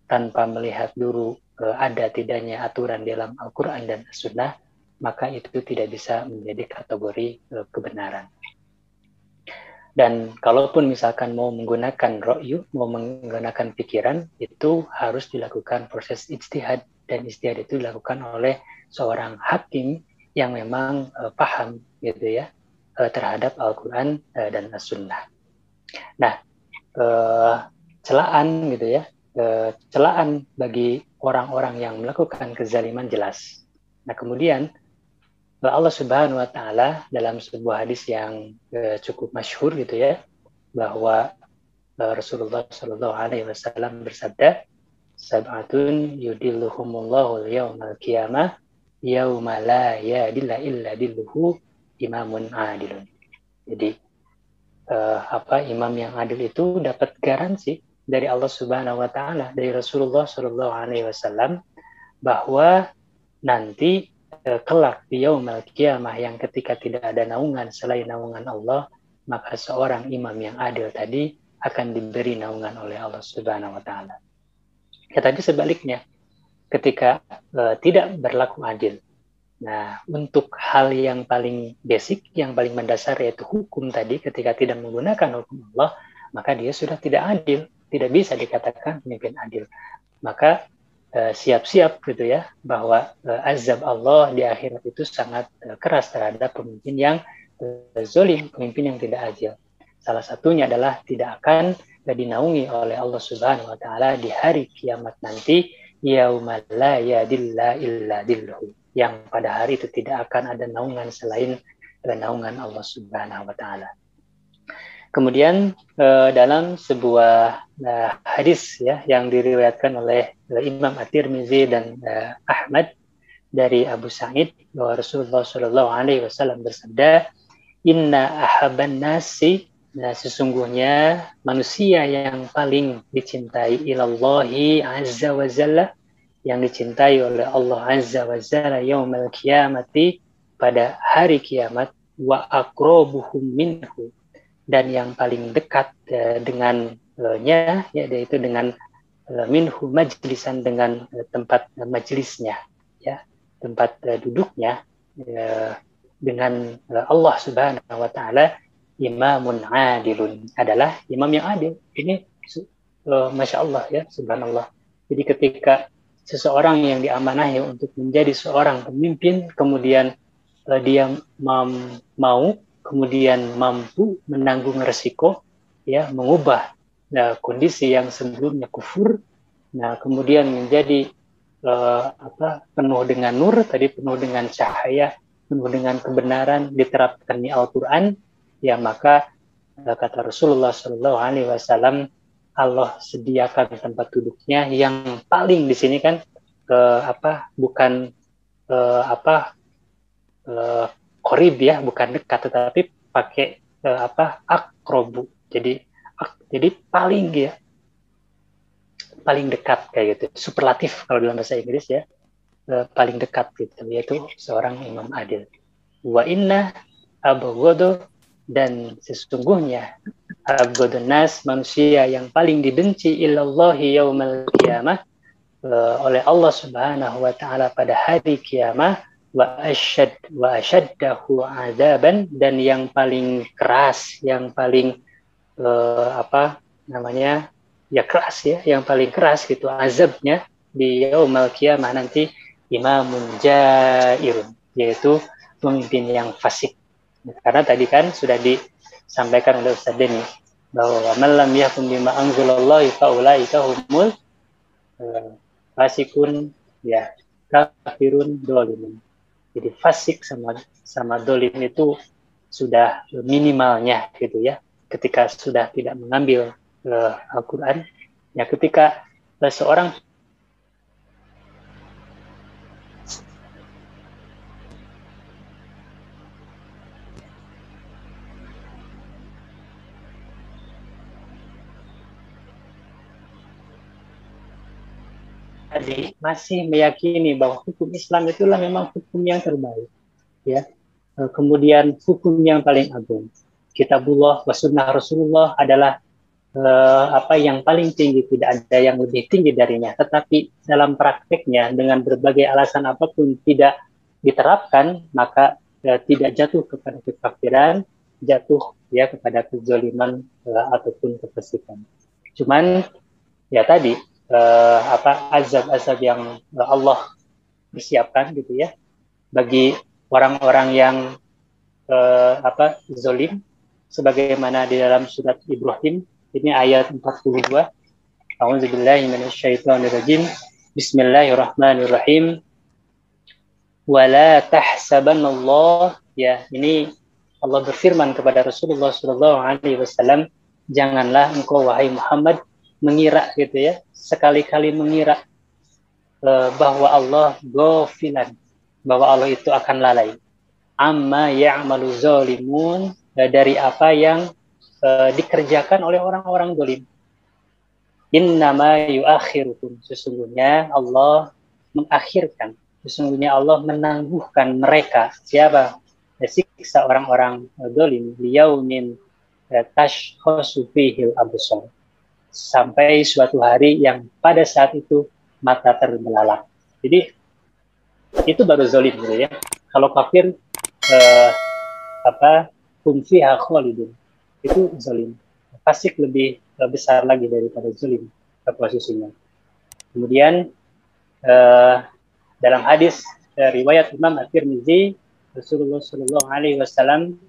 tanpa melihat dulu ada tidaknya aturan dalam Al-Quran dan As-Sunnah, maka itu tidak bisa menjadi kategori kebenaran. Dan kalaupun misalkan mau menggunakan ro'yu, mau menggunakan pikiran, itu harus dilakukan proses ijtihad, dan ijtihad itu dilakukan oleh seorang hakim yang memang paham gitu ya terhadap Al-Quran dan As-Sunnah. Nah, celaan gitu ya, celaan bagi orang-orang yang melakukan kezaliman jelas. Nah, kemudian Allah Subhanahu wa taala dalam sebuah hadis yang cukup masyhur gitu ya, bahwa Rasulullah sallallahu alaihi wasallam bersabda, sab'atun yudilluhumullahu yaumal qiyamah yauma la yadilla illa dilluhu imamun adilun. Jadi imam yang adil itu dapat garansi dari Allah Subhanahu wa taala, dari Rasulullah sallallahu alaihi wasallam, bahwa nanti kelak di yaumul qiyamah yang ketika tidak ada naungan selain naungan Allah, maka seorang imam yang adil tadi akan diberi naungan oleh Allah Subhanahu wa taala. Ya, tapi sebaliknya ketika tidak berlaku adil. Nah, untuk hal yang paling basic, yang paling mendasar yaitu hukum tadi, ketika tidak menggunakan hukum Allah, maka dia sudah tidak adil, tidak bisa dikatakan pemimpin adil. Maka siap-siap gitu ya, bahwa azab Allah di akhirat itu sangat keras terhadap pemimpin yang zalim, pemimpin yang tidak adil. Salah satunya adalah tidak akan dinaungi oleh Allah Subhanahu wa taala di hari kiamat nanti, yaumal la yadilla illa dilluhu, yang pada hari itu tidak akan ada naungan selain naungan Allah Subhanahu wa taala. Kemudian dalam sebuah hadis ya yang diriwayatkan oleh Imam At-Tirmizi dan Ahmad dari Abu Sa'id, bahwa Rasulullah sallallahu alaihi wasallam bersabda, inna ahabban nasi, nah sesungguhnya manusia yang paling dicintai ilallahi azza wa jalla, yang dicintai oleh Allah azza wa jalla yaumil qiyamati, pada hari kiamat, wa aqrabuhum minhu, dan yang paling dekat dengannya, yaitu dengan minhu majlisan, dengan tempat majlisnya ya, tempat duduknya dengan Allah Subhanahu wa taala, imamun adilun, adalah imam yang adil. Ini Masya Allah ya, subhanallah. Jadi ketika seseorang yang diamanahi untuk menjadi seorang pemimpin, kemudian dia mau kemudian mampu menanggung resiko ya, mengubah kondisi yang sebelumnya kufur, nah kemudian menjadi penuh dengan nur tadi, penuh dengan cahaya, penuh dengan kebenaran, diterapkan di Al-Quran, ya maka Kata Rasulullah Shallallahu Alaihi Wasallam, Allah sediakan tempat duduknya yang paling di sini kan bukan korib ya, bukan dekat, tetapi pakai akrobu. Jadi paling ya, paling dekat kayak gitu. Superlatif kalau dalam bahasa Inggris ya, paling dekat gitu, yaitu seorang imam adil. Wa inna abghadu, dan sesungguhnya abghadun nas, manusia yang paling dibenci ilallahi yaumal qiyamah, oleh Allah Subhanahu wa taala pada hari kiamat, wa asyaddahu adzaban, dan yang paling keras, yang paling keras ya, yang paling keras gitu azabnya di yaumal qiyamah nanti, imamun jairun, yaitu pemimpin yang fasik. Karena tadi kan sudah disampaikan oleh Ustaz Denny bahwa man lam yahkum bima anzalallahu fa ulaika humul fasikun ya, kafirun dolimun. Jadi fasik sama dolim itu sudah minimalnya gitu ya, ketika sudah tidak mengambil Al-Quran ya, ketika seorang tadi masih meyakini bahwa hukum Islam itulah memang hukum yang terbaik ya, kemudian hukum yang paling agung, kitabullah wa sunnah Rasulullah adalah yang paling tinggi, tidak ada yang lebih tinggi darinya, tetapi dalam prakteknya dengan berbagai alasan apapun tidak diterapkan, maka tidak jatuh kepada kekafiran, jatuh ya kepada kezaliman ataupun kefasikan. Cuman ya tadi azab-azab yang Allah persiapkan gitu ya bagi orang-orang yang zalim, sebagaimana di dalam surat Ibrahim, ini ayat 42. A'udzubillahi minasyaitonirrajim. Bismillahirrahmanirrahim. Wala tahsabanallah, ya, ini Allah berfirman kepada Rasulullah sallallahu alaihi wasallam, janganlah engkau wahai Muhammad mengira gitu ya, sekali-kali mengira bahwa Allah ghafilan, bahwa Allah itu akan lalai. Amma ya'malu zalimun, dari apa yang dikerjakan oleh orang-orang zalim. Innama yuakhirukum, sesungguhnya Allah mengakhirkan, sesungguhnya Allah menangguhkan mereka, siapa? Siksa orang-orang zalim, liyaumin tashkhasu fihil absar, sampai suatu hari yang pada saat itu mata terbelalak. Jadi itu baru zalim gitu ya. Kalau kafir hum fiha khalidun, itu zalim. Fasik lebih besar lagi daripada zalim posisinya. Kemudian dalam hadis riwayat Imam At-Tirmizi, Rasulullah Shallallahu Alaihi Wasallam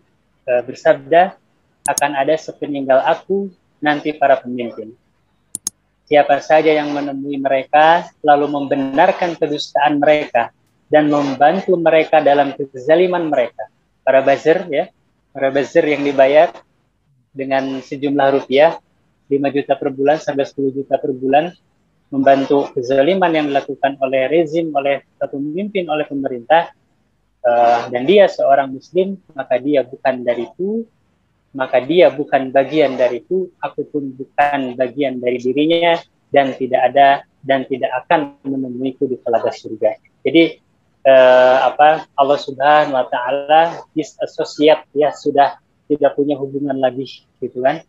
bersabda, akan ada sepeninggal aku nanti para pemimpin. Siapa saja yang menemui mereka lalu membenarkan kedustaan mereka dan membantu mereka dalam kezaliman mereka, para buzzer ya, para buzzer yang dibayar dengan sejumlah rupiah 5 juta per bulan sampai 10 juta per bulan, membantu kezaliman yang dilakukan oleh rezim, oleh pemimpin, oleh pemerintah, dan dia seorang muslim, maka dia bukan dariku, maka dia bukan bagian dariku, aku pun bukan bagian dari dirinya, dan tidak ada dan tidak akan menemuiku di telaga surga. Jadi Allah Subhanahu wa taala disassociate ya, sudah tidak punya hubungan lagi gitu kan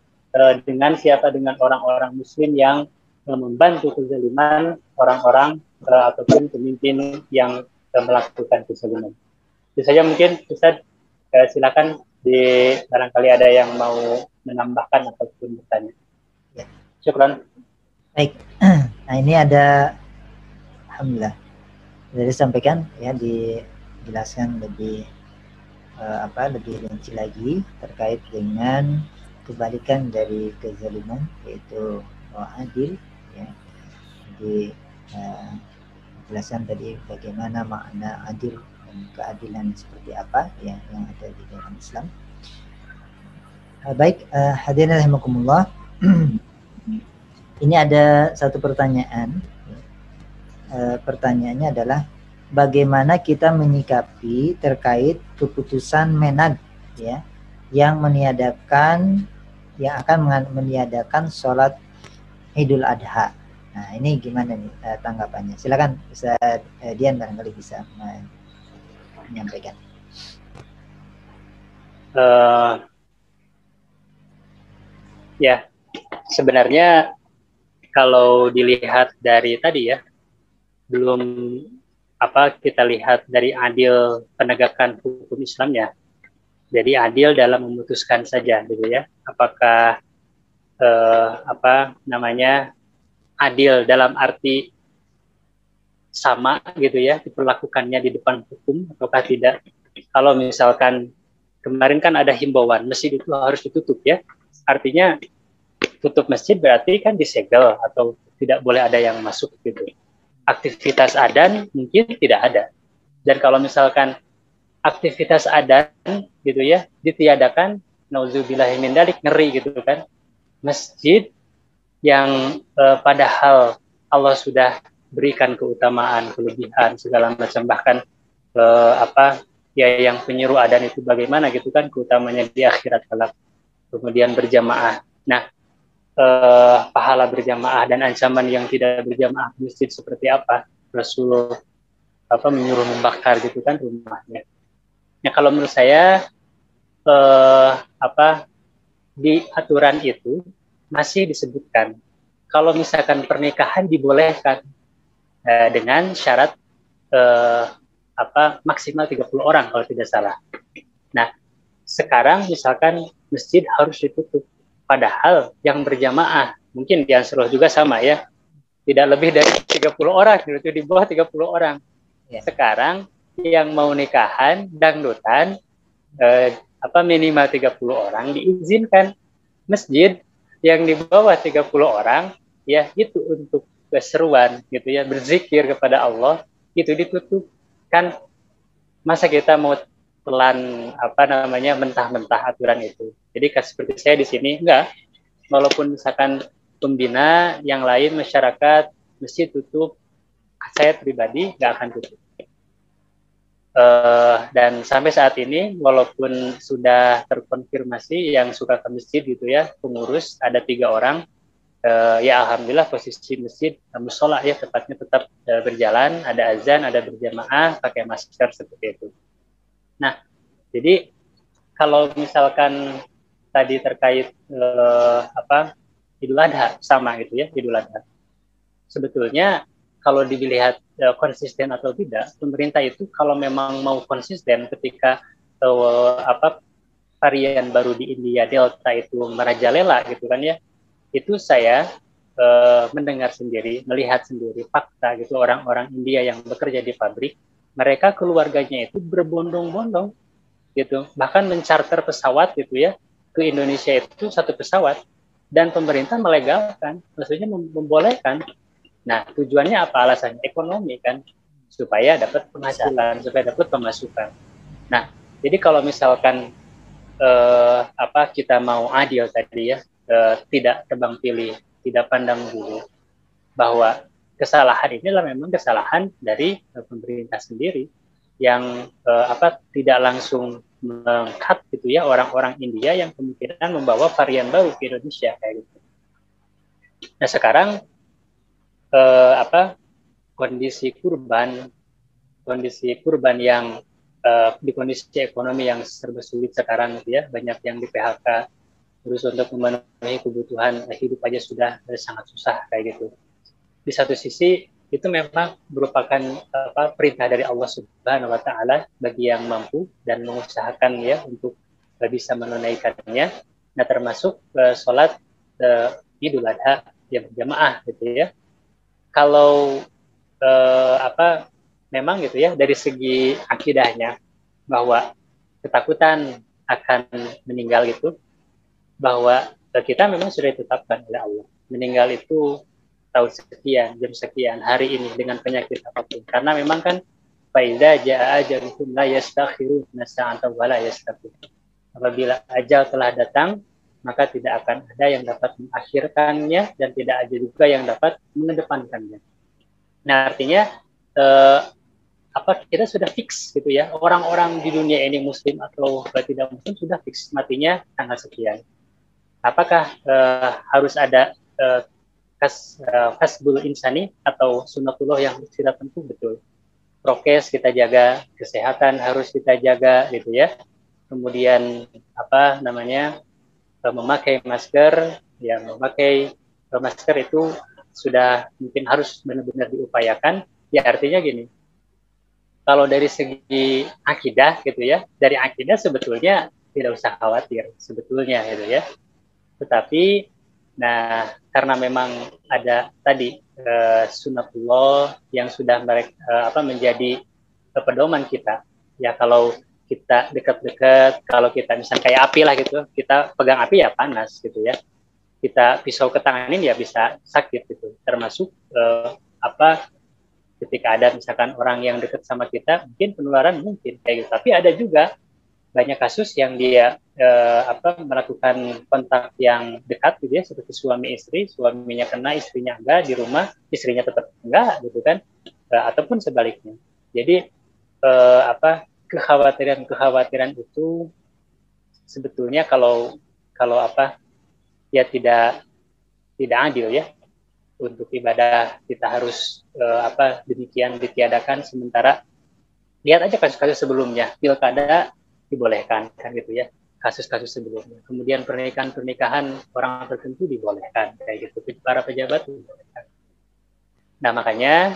dengan siapa, dengan orang-orang muslim yang membantu kezaliman orang-orang ataupun pemimpin yang melakukan kezaliman. Itu saja mungkin Ustaz, silakan barangkali ada yang mau menambahkan ataupun bertanya. Ya. Syukran. Baik. Nah, ini ada, alhamdulillah, sudah disampaikan ya, dijelaskan lebih lebih rinci lagi terkait dengan kebalikan dari kezaliman, yaitu adil ya. Jadi penjelasan tadi bagaimana makna adil dan keadilan seperti apa ya yang ada di dalam Islam. Baik, hadirin rahimakumullah. Ini ada satu pertanyaan. Pertanyaannya adalah bagaimana kita menyikapi terkait keputusan Menag ya yang akan meniadakan sholat Idul Adha. Nah, ini gimana nih tanggapannya? Silakan Ustaz Dian barangkali bisa menyampaikan. Ya, sebenarnya kalau dilihat dari tadi ya, belum kita lihat dari adil penegakan hukum Islamnya. Jadi adil dalam memutuskan saja, gitu ya. Apakah adil dalam arti sama, gitu ya, diperlakukannya di depan hukum ataukah tidak? Kalau misalkan kemarin kan ada himbauan masjid itu harus ditutup ya, artinya tutup masjid berarti kan disegel atau tidak boleh ada yang masuk gitu. Aktivitas adzan mungkin tidak ada. Dan kalau misalkan aktivitas adzan gitu ya ditiadakan, nauzubillahi min dzalik, ngeri gitu kan. Masjid yang padahal Allah sudah berikan keutamaan, kelebihan segala macam, bahkan yang penyeru adzan itu bagaimana gitu kan keutamanya di akhirat kelak. Kemudian berjamaah. Nah, pahala berjamaah dan ancaman yang tidak berjamaah di masjid seperti apa? Rasulullah menyuruh membakar gitu kan rumahnya. Nah, kalau menurut saya di aturan itu masih disebutkan kalau misalkan pernikahan dibolehkan dengan syarat maksimal 30 orang kalau tidak salah. Nah, sekarang misalkan masjid harus ditutup. Padahal yang berjamaah, mungkin di Ansarullah juga sama ya, tidak lebih dari 30 orang, itu di bawah 30 orang. Ya. Sekarang yang mau nikahan, dangdutan, minimal 30 orang diizinkan. Masjid yang di bawah 30 orang, ya itu untuk keseruan, gitu ya, berzikir kepada Allah, itu ditutup. Kan masa kita mau pelan mentah-mentah aturan itu. Jadi seperti saya di sini enggak, walaupun misalkan pembina yang lain masyarakat mesti tutup, saya pribadi enggak akan tutup. Dan sampai saat ini walaupun sudah terkonfirmasi yang suka ke masjid gitu ya, pengurus ada 3 orang, ya alhamdulillah posisi masjid musola ya tepatnya tetap berjalan, ada azan, ada berjamaah, pakai masker seperti itu. Nah, jadi kalau misalkan tadi terkait Idul Adha sama gitu ya, Idul Adha. Sebetulnya kalau dilihat konsisten atau tidak, pemerintah itu kalau memang mau konsisten ketika varian baru di India Delta itu merajalela gitu kan ya, itu saya mendengar sendiri, melihat sendiri fakta gitu, orang-orang India yang bekerja di pabrik, mereka keluarganya itu berbondong-bondong gitu, bahkan mencarter pesawat gitu ya ke Indonesia itu 1 pesawat, dan pemerintah melegalkan, maksudnya membolehkan. Nah, tujuannya apa? Alasannya ekonomi kan, supaya dapat penghasilan, supaya dapat pemasukan. Nah, jadi kalau misalkan kita mau adil tadi ya, tidak tebang pilih, tidak pandang bulu, bahwa kesalahan inilah memang kesalahan dari pemerintah sendiri yang tidak langsung meng-cut gitu ya orang-orang India yang kemungkinan membawa varian baru ke Indonesia kayak gitu. Nah, sekarang kondisi kurban yang di kondisi ekonomi yang serba sulit sekarang gitu ya, banyak yang di PHK, terus untuk memenuhi kebutuhan hidup aja sudah sangat susah kayak gitu. Di satu sisi itu memang merupakan perintah dari Allah Subhanahu wa taala bagi yang mampu dan mengusahakan ya untuk bisa menunaikannya. Nah, termasuk sholat Idul Adha yang berjamaah gitu ya. Kalau memang gitu ya dari segi akidahnya bahwa ketakutan akan meninggal gitu, bahwa kita memang sudah ditetapkan oleh Allah meninggal itu tahun sekian, jam sekian, hari ini dengan penyakit apapun. Karena memang kan faiza jaa ajaluhum la yastakhiruna sa'atan wa la yastaqdimun. Apabila ajal telah datang, maka tidak akan ada yang dapat mengakhirkannya dan tidak ada juga yang dapat mengedepankannya. Nah, artinya kita sudah fix gitu ya, orang-orang di dunia ini muslim atau tidak muslim sudah fix matinya tanggal sekian. Apakah harus ada kasbul insani atau sunatullah yang kita tempuh? Betul. Prokes kita jaga, kesehatan harus kita jaga gitu ya. Kemudian memakai masker, memakai masker itu sudah mungkin harus benar-benar diupayakan. Ya artinya gini, kalau dari segi akidah gitu ya, dari akidah sebetulnya tidak usah khawatir sebetulnya gitu ya. Tetapi karena memang ada tadi sunatullah yang sudah menjadi pedoman kita. Ya kalau kita dekat-dekat, kalau kita misalnya kayak api lah gitu, kita pegang api ya panas gitu ya. Kita pisau ke tanganin ya bisa sakit gitu. Termasuk ketika ada misalkan orang yang dekat sama kita, mungkin penularan mungkin kayak gitu. Tapi ada juga banyak kasus yang dia melakukan kontak yang dekat gitu ya, seperti suami istri, suaminya kena, istrinya enggak, di rumah istrinya tetap enggak gitu kan, ataupun sebaliknya. Jadi kekhawatiran itu sebetulnya kalau ya tidak adil ya. Untuk ibadah kita harus demikian ditiadakan, sementara lihat aja kasus-kasus sebelumnya, pilkada dibolehkan kan gitu ya, kasus-kasus sebelumnya. Kemudian pernikahan orang tertentu dibolehkan kayak gitu, para pejabat dibolehkan. Nah makanya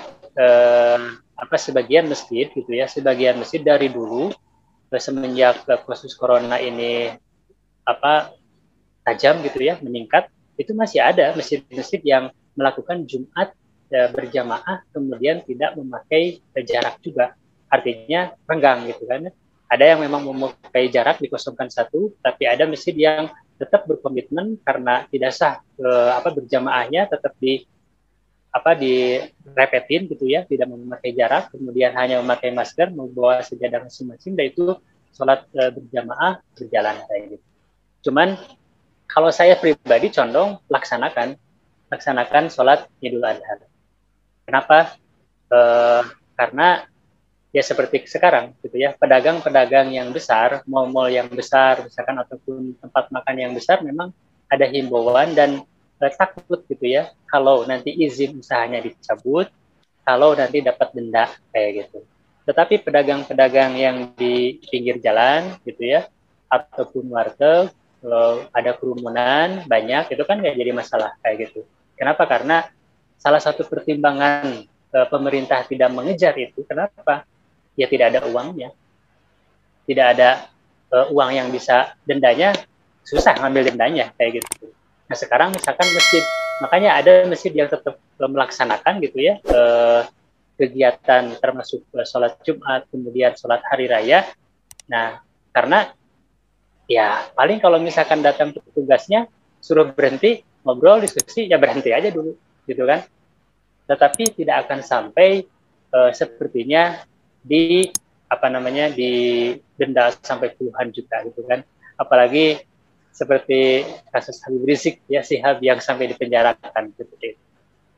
sebagian masjid gitu ya, sebagian masjid dari dulu semenjak kasus corona ini tajam gitu ya, meningkat, itu masih ada masjid-masjid yang melakukan Jumat berjamaah kemudian tidak memakai jarak juga, artinya renggang gitu kan. Ada yang memang memakai jarak dikosongkan satu, tapi ada masjid yang tetap berkomitmen karena tidak sah berjamaahnya tetap direpetin gitu ya, tidak memakai jarak, kemudian hanya memakai masker, membawa sejadah masing-masing, dan itu sholat berjamaah berjalan kayak gitu. Cuman kalau saya pribadi condong laksanakan sholat Idul Adha. Kenapa? Karena ya seperti sekarang gitu ya, pedagang-pedagang yang besar, mal-mal yang besar misalkan, ataupun tempat makan yang besar, memang ada himbauan dan takut gitu ya, kalau nanti izin usahanya dicabut, kalau nanti dapat denda kayak gitu. Tetapi pedagang-pedagang yang di pinggir jalan gitu ya, ataupun warteg, kalau ada kerumunan banyak, itu kan nggak jadi masalah kayak gitu. Kenapa? Karena salah satu pertimbangan pemerintah tidak mengejar itu, kenapa? Ya tidak ada uangnya, tidak ada uang yang bisa dendanya, susah ngambil dendanya kayak gitu. Nah sekarang misalkan masjid, makanya ada masjid yang tetap melaksanakan gitu ya kegiatan termasuk sholat Jumat, kemudian sholat hari raya. Nah karena ya paling kalau misalkan datang petugasnya suruh berhenti ngobrol diskusi, ya berhenti aja dulu gitu kan. Tetapi tidak akan sampai sepertinya di denda sampai puluhan juta gitu kan. Apalagi seperti kasus Habib Rizik ya, Shihab yang sampai dipenjarakan seperti itu.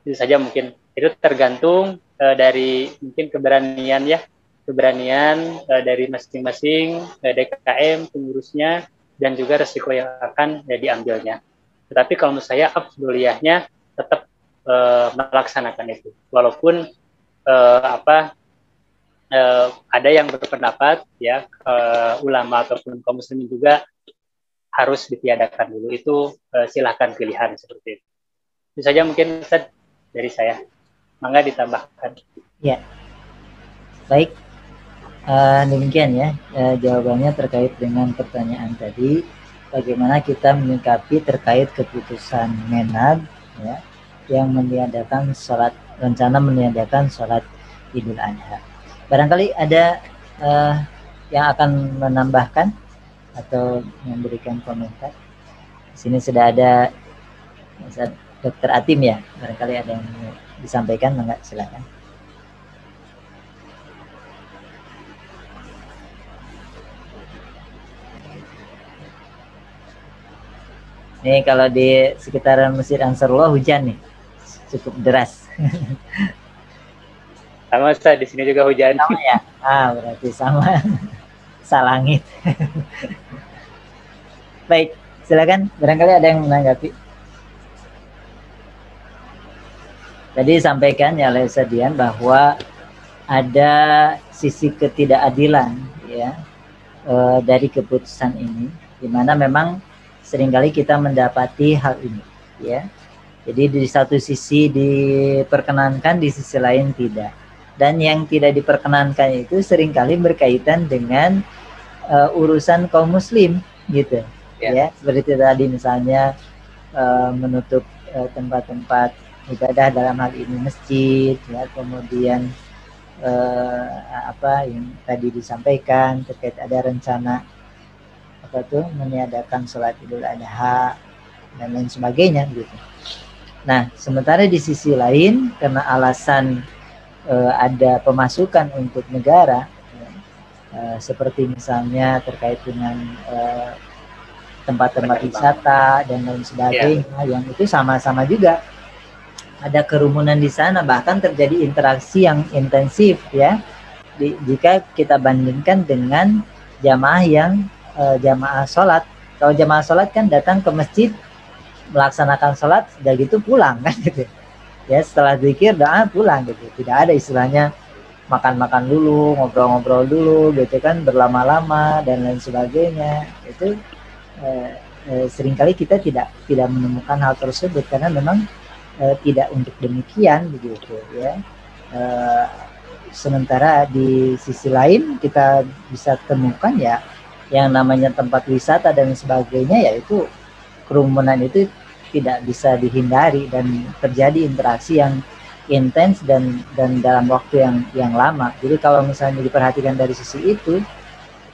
Itu saja mungkin, itu tergantung dari mungkin keberanian dari masing-masing DKM pengurusnya, dan juga resiko yang akan diambilnya. Tetapi kalau menurut saya afdoliyahnya tetap melaksanakan itu, walaupun ada yang berpendapat ya ulama ataupun kaum muslimin juga harus ditiadakan dulu, itu silahkan pilihan seperti itu. Itu saja mungkin Ustaz dari saya. Mangga ditambahkan. Ya, baik. Demikian ya jawabannya terkait dengan pertanyaan tadi, bagaimana kita menyikapi terkait keputusan Menag ya, yang meniadakan rencana meniadakan sholat Idul Adha. Barangkali ada yang akan menambahkan atau memberikan komentar. Di sini sudah ada Dr. Atim ya, barangkali ada yang disampaikan, enggak, silakan. Nih kalau di sekitaran Masjid Ansarullah hujan nih, cukup deras. Sama Ustaz, di sini juga hujan. Sama ya? Berarti sama. Salangit. Baik, silakan. Barangkali ada yang menanggapi. Tadi sampaikan ya oleh Sadian bahwa ada sisi ketidakadilan ya dari keputusan ini, di mana memang seringkali kita mendapati hal ini ya. Jadi di satu sisi diperkenankan, di sisi lain tidak. Dan yang tidak diperkenankan itu seringkali berkaitan dengan urusan kaum muslim gitu ya. Seperti tadi misalnya menutup tempat-tempat ibadah, dalam hal ini masjid ya, kemudian apa yang tadi disampaikan terkait ada rencana apa tuh meniadakan sholat Idul Adha dan lain sebagainya gitu. Nah, sementara di sisi lain karena alasan ada pemasukan untuk negara seperti misalnya terkait dengan tempat-tempat wisata dan lain sebagainya, yang itu sama-sama juga ada kerumunan di sana, bahkan terjadi interaksi yang intensif ya. Jika kita bandingkan dengan jamaah yang jamaah sholat. Kalau jamaah sholat kan datang ke masjid, melaksanakan sholat, sudah gitu pulang kan gitu. Ya setelah zikir doa pulang gitu. Tidak ada istilahnya makan-makan dulu, ngobrol-ngobrol dulu gitu kan, berlama-lama dan lain sebagainya. Itu seringkali kita tidak menemukan hal tersebut karena memang tidak untuk demikian begitu ya. Sementara di sisi lain kita bisa temukan ya yang namanya tempat wisata dan sebagainya, yaitu kerumunan itu tidak bisa dihindari dan terjadi interaksi yang intens dan dalam waktu yang lama. Jadi kalau misalnya diperhatikan dari sisi itu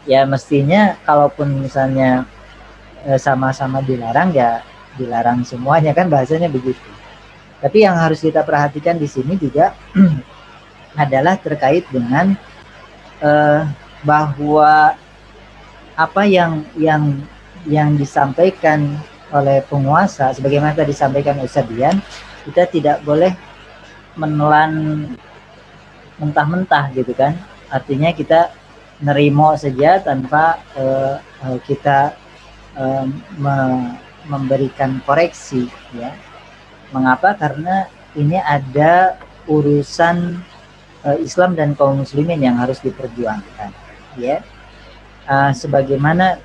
ya mestinya kalaupun misalnya sama-sama dilarang ya dilarang semuanya kan, bahasanya begitu. Tapi yang harus kita perhatikan di sini juga adalah terkait dengan bahwa apa yang disampaikan oleh penguasa, sebagaimana tadi disampaikan Ustaz Dian, kita tidak boleh menelan mentah-mentah gitu kan. Artinya kita nerimo saja tanpa kita memberikan koreksi ya. Mengapa? Karena ini ada urusan Islam dan kaum muslimin yang harus diperjuangkan ya. Sebagaimana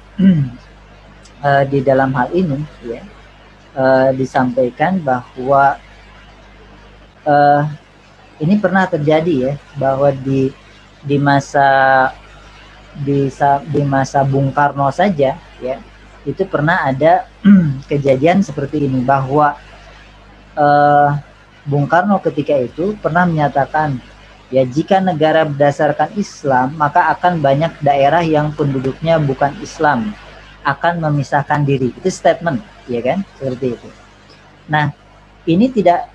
di dalam hal ini ya disampaikan bahwa ini pernah terjadi ya, bahwa di masa Bung Karno saja ya, itu pernah ada kejadian seperti ini, bahwa Bung Karno ketika itu pernah menyatakan ya, jika negara berdasarkan Islam maka akan banyak daerah yang penduduknya bukan Islam akan memisahkan diri. Itu statement ya kan, seperti itu. Nah, ini tidak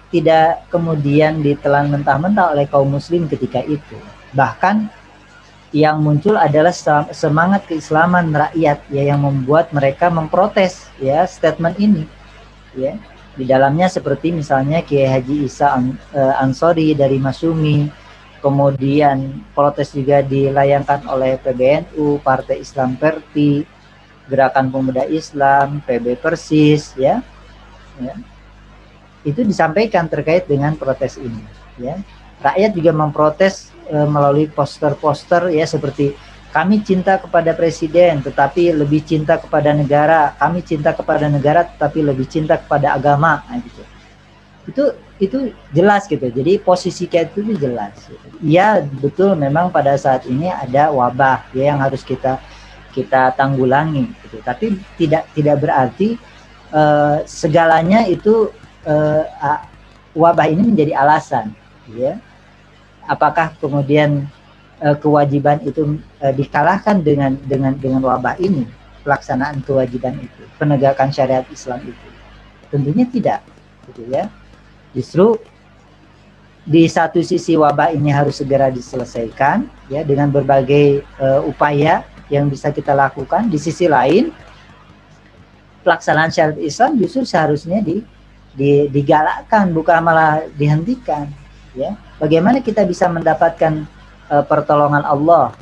kemudian ditelan mentah-mentah oleh kaum muslim ketika itu. Bahkan yang muncul adalah semangat keislaman rakyat ya, yang membuat mereka memprotes ya statement ini ya. Di dalamnya seperti misalnya Kiai Haji Isa Ansori dari Masyumi, kemudian protes juga dilayangkan oleh PBNU, Partai Islam Perti, Gerakan Pemuda Islam, PB Persis ya. Itu disampaikan terkait dengan protes ini ya. Rakyat juga memprotes melalui poster-poster ya, seperti kami cinta kepada presiden tetapi lebih cinta kepada negara, kami cinta kepada negara tetapi lebih cinta kepada agama. Nah, gitu. Itu jelas gitu. Jadi posisi kayak itu jelas gitu. Ya betul, memang pada saat ini ada wabah ya yang harus kita tanggulangi gitu. Tapi tidak berarti segalanya itu wabah ini menjadi alasan ya. Apakah kemudian kewajiban itu dikalahkan dengan wabah ini, pelaksanaan kewajiban itu, penegakan syariat Islam itu? Tentunya tidak gitu ya. Justru di satu sisi wabah ini harus segera diselesaikan ya dengan berbagai upaya yang bisa kita lakukan. Di sisi lain pelaksanaan syariat Islam justru seharusnya digalakkan, bukan malah dihentikan. Ya, bagaimana kita bisa mendapatkan pertolongan Allah,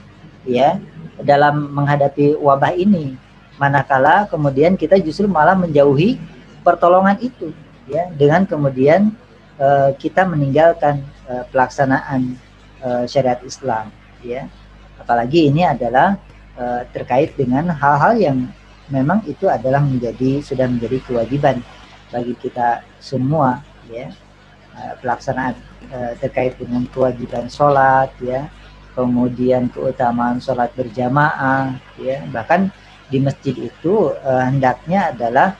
ya, dalam menghadapi wabah ini, manakala kemudian kita justru malah menjauhi pertolongan itu, ya, dengan kemudian kita meninggalkan pelaksanaan syariat Islam, ya. Apalagi ini adalah terkait dengan hal-hal yang memang itu adalah sudah menjadi kewajiban bagi kita semua, ya. Pelaksanaan terkait dengan kewajiban sholat, ya, kemudian keutamaan sholat berjamaah, ya, bahkan di masjid itu hendaknya adalah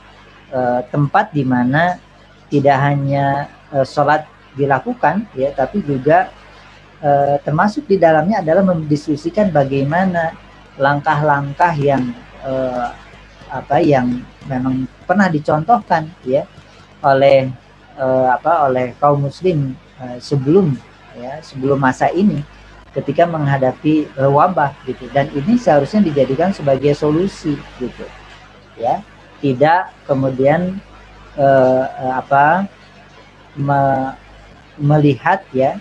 tempat di mana tidak hanya sholat dilakukan, ya, tapi juga termasuk di dalamnya adalah mendiskusikan bagaimana langkah-langkah yang yang memang pernah dicontohkan, ya, oleh kaum muslim sebelum masa ini ketika menghadapi wabah, gitu. Dan ini seharusnya dijadikan sebagai solusi, gitu, ya, tidak kemudian melihat, ya,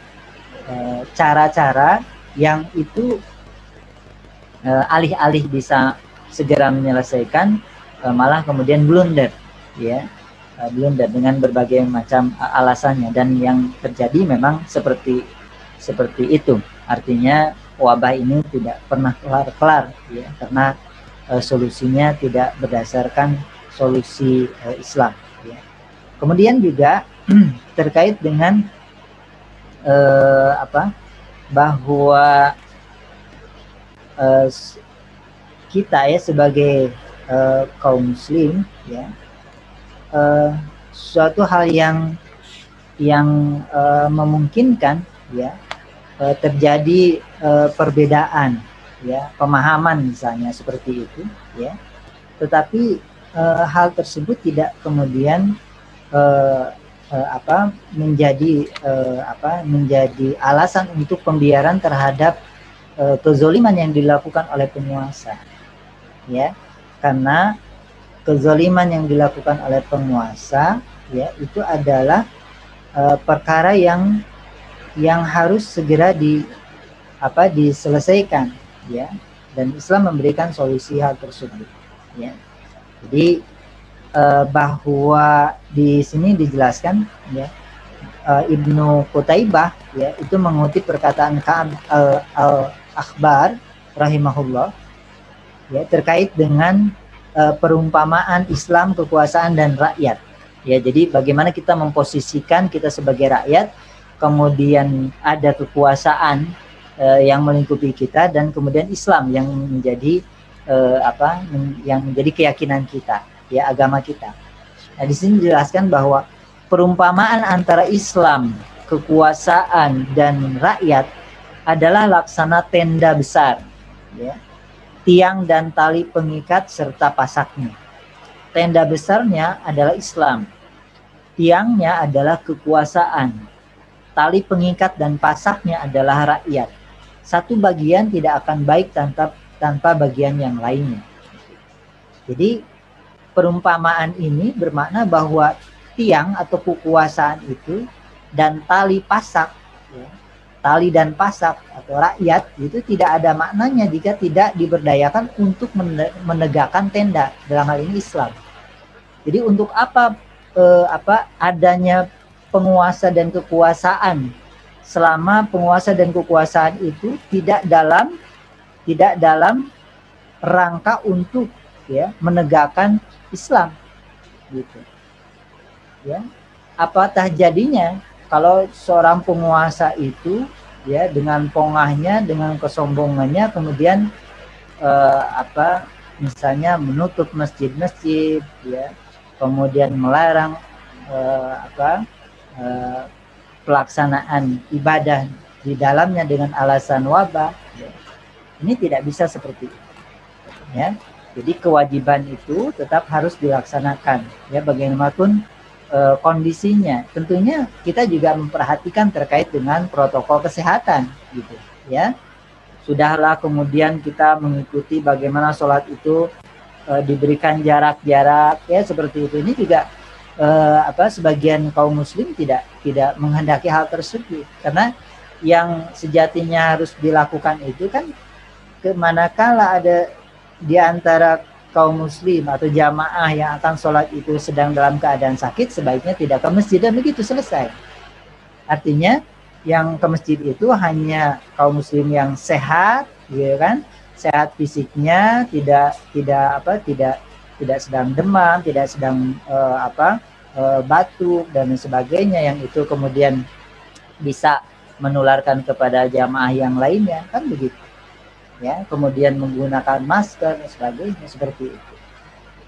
cara-cara yang itu alih-alih bisa segera menyelesaikan, malah kemudian blunder, ya, blunder dengan berbagai macam alasannya. Dan yang terjadi memang seperti itu. Artinya wabah ini tidak pernah kelar-kelar, ya, karena solusinya tidak berdasarkan solusi Islam, ya. Kemudian juga terkait dengan bahwa kita, ya, sebagai kaum muslim, ya, suatu hal yang memungkinkan, ya, terjadi perbedaan, ya, pemahaman misalnya seperti itu, ya, tetapi hal tersebut tidak kemudian menjadi alasan untuk pembiaran terhadap kezoliman yang dilakukan oleh penguasa, ya, karena kezoliman yang dilakukan oleh penguasa, ya, itu adalah perkara yang harus segera diselesaikan, ya, dan Islam memberikan solusi hal tersebut, ya. Jadi bahwa di sini dijelaskan, ya, Ibnu Qutaibah, ya, itu mengutip perkataan Ka'ab al-Akhbar rahimahullah, ya, terkait dengan perumpamaan Islam, kekuasaan dan rakyat, ya. Jadi bagaimana kita memposisikan kita sebagai rakyat, kemudian ada kekuasaan yang melingkupi kita, dan kemudian Islam yang menjadi yang menjadi keyakinan kita, ya, agama kita. Nah, di sini dijelaskan bahwa perumpamaan antara Islam, kekuasaan dan rakyat adalah laksana tenda besar, ya, tiang dan tali pengikat serta pasaknya. Tenda besarnya adalah Islam, tiangnya adalah kekuasaan, tali pengikat dan pasaknya adalah rakyat. Satu bagian tidak akan baik tanpa bagian yang lainnya. Jadi perumpamaan ini bermakna bahwa tiang atau kekuasaan itu dan tali pasak, ya, tali dan pasak atau rakyat itu tidak ada maknanya jika tidak diberdayakan untuk menegakkan tenda, dalam hal ini Islam. Jadi untuk apa adanya penguasa dan kekuasaan selama penguasa dan kekuasaan itu tidak dalam rangka untuk, ya, menegakkan Islam, gitu, ya. Apatah jadinya kalau seorang penguasa itu, ya, dengan pongahnya, dengan kesombongannya kemudian misalnya menutup masjid-masjid, ya, kemudian melarang pelaksanaan ibadah di dalamnya dengan alasan wabah, ya. Ini tidak bisa seperti itu, ya. Jadi kewajiban itu tetap harus dilaksanakan, ya, bagaimanapun kondisinya. Tentunya kita juga memperhatikan terkait dengan protokol kesehatan, gitu, ya. Sudahlah kemudian kita mengikuti bagaimana sholat itu diberikan jarak-jarak ya seperti itu. Ini juga sebagian kaum muslim tidak menghendaki hal tersebut, karena yang sejatinya harus dilakukan itu kan manakala ada di antara kaum muslim atau jamaah yang akan sholat itu sedang dalam keadaan sakit, sebaiknya tidak ke masjid, dan begitu selesai. Artinya yang ke masjid itu hanya kaum muslim yang sehat, gitu kan, sehat fisiknya, tidak sedang demam, tidak sedang batuk dan sebagainya, yang itu kemudian bisa menularkan kepada jamaah yang lainnya, kan begitu ya. Kemudian menggunakan masker dan sebagainya seperti itu.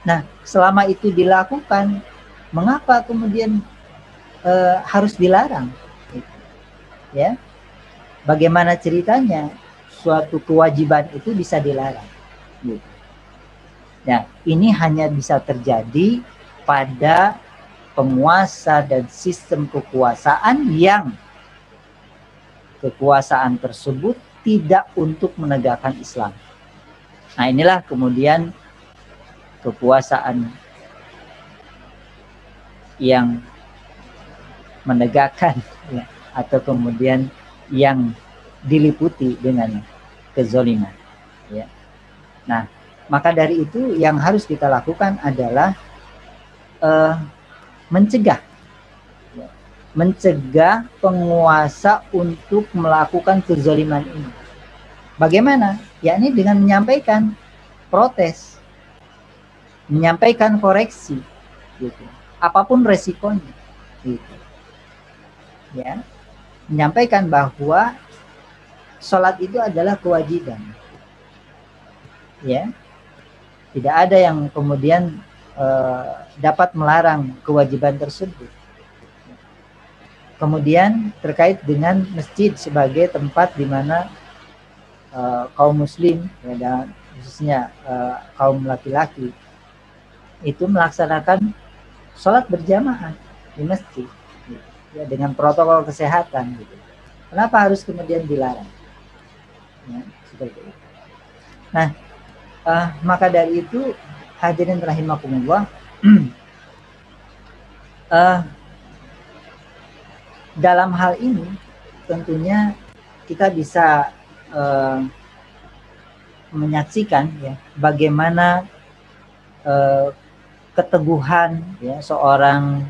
Nah, selama itu dilakukan, mengapa kemudian harus dilarang? Ya, bagaimana ceritanya suatu kewajiban itu bisa dilarang? Gitu. Nah, ini hanya bisa terjadi pada penguasa dan sistem kekuasaan yang kekuasaan tersebut tidak untuk menegakkan Islam. Nah, inilah kemudian kekuasaan yang menegakkan ya, atau kemudian yang diliputi dengan kezaliman ya. Nah, maka dari itu yang harus kita lakukan adalah mencegah penguasa untuk melakukan kezaliman ini. Bagaimana? Yakni dengan menyampaikan protes, menyampaikan koreksi, gitu. Apapun resikonya, gitu. Ya, menyampaikan bahwa sholat itu adalah kewajiban. Ya, tidak ada yang kemudian dapat melarang kewajiban tersebut. Kemudian terkait dengan masjid sebagai tempat di mana kaum muslim ya, dan khususnya kaum laki-laki itu melaksanakan sholat berjamaah di masjid ya, dengan protokol kesehatan gitu. Kenapa harus kemudian dilarang? Ya, seperti itu. Nah, maka dari itu hadirin rahimakumullah, dalam hal ini tentunya kita bisa menyaksikan ya bagaimana keteguhan ya seorang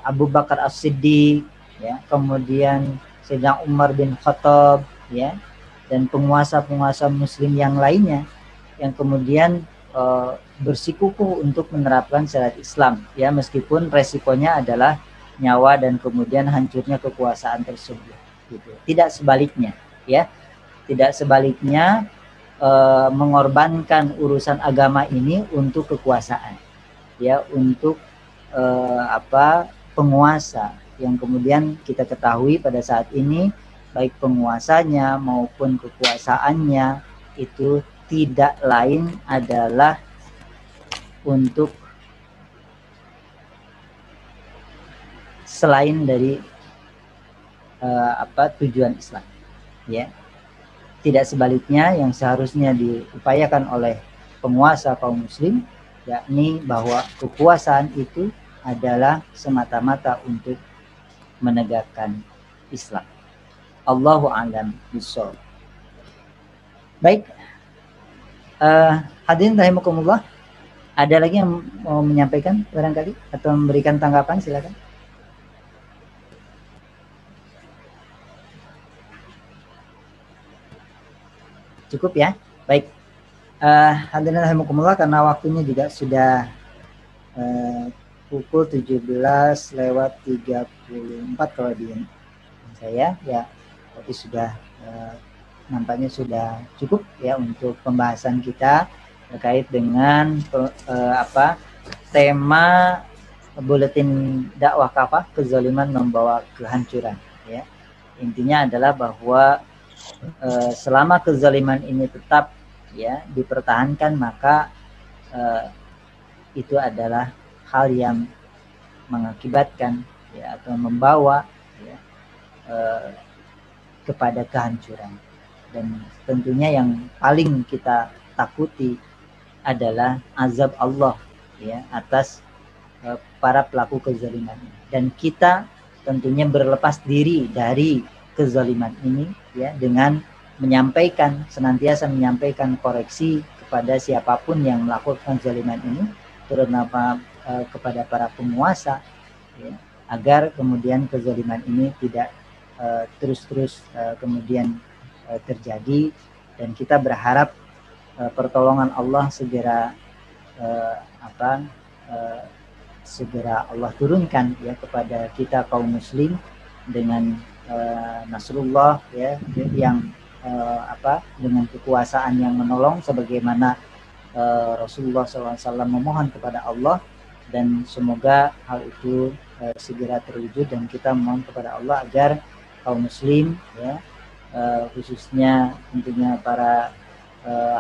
Abu Bakar As-Siddiq ya, kemudian Sayyidina Umar bin Khattab ya, dan penguasa-penguasa muslim yang lainnya yang kemudian bersikukuh untuk menerapkan syariat Islam ya, meskipun resikonya adalah nyawa dan kemudian hancurnya kekuasaan tersebut gitu. Tidak sebaliknya ya, tidak sebaliknya mengorbankan urusan agama ini untuk kekuasaan ya, untuk penguasa yang kemudian kita ketahui pada saat ini baik penguasanya maupun kekuasaannya itu tidak lain adalah untuk selain dari tujuan Islam ya. Tidak sebaliknya yang seharusnya diupayakan oleh penguasa kaum muslim, yakni bahwa kekuasaan itu adalah semata-mata untuk menegakkan Islam. Allahu a'lam bishawab. Baik, hadirin rahimakumullah, ada lagi yang mau menyampaikan barangkali atau memberikan tanggapan, silakan. Cukup ya. Baik, hadirin rahimakumullah, karena waktunya juga sudah pukul 17:34 kalau di saya ya, tapi sudah nampaknya sudah cukup ya untuk pembahasan kita terkait dengan tema buletin dakwah kafah, kezaliman membawa kehancuran ya. Intinya adalah bahwa selama kezaliman ini tetap ya dipertahankan, maka itu adalah hal yang mengakibatkan ya atau membawa ya, kepada kehancuran Dan tentunya yang paling kita takuti adalah azab Allah ya atas para pelaku kezaliman. Dan kita tentunya berlepas diri dari kezaliman ini ya dengan senantiasa menyampaikan koreksi kepada siapapun yang melakukan kezaliman ini, terutama kepada para penguasa ya, agar kemudian kezaliman ini tidak terus-terus kemudian terjadi, dan kita berharap pertolongan Allah segera segera Allah turunkan ya kepada kita kaum muslim dengan nasrullah ya yang dengan kekuasaan yang menolong, sebagaimana Rasulullah SAW memohon kepada Allah, dan semoga hal itu segera terwujud, dan kita mohon kepada Allah agar kaum muslim ya khususnya tentunya para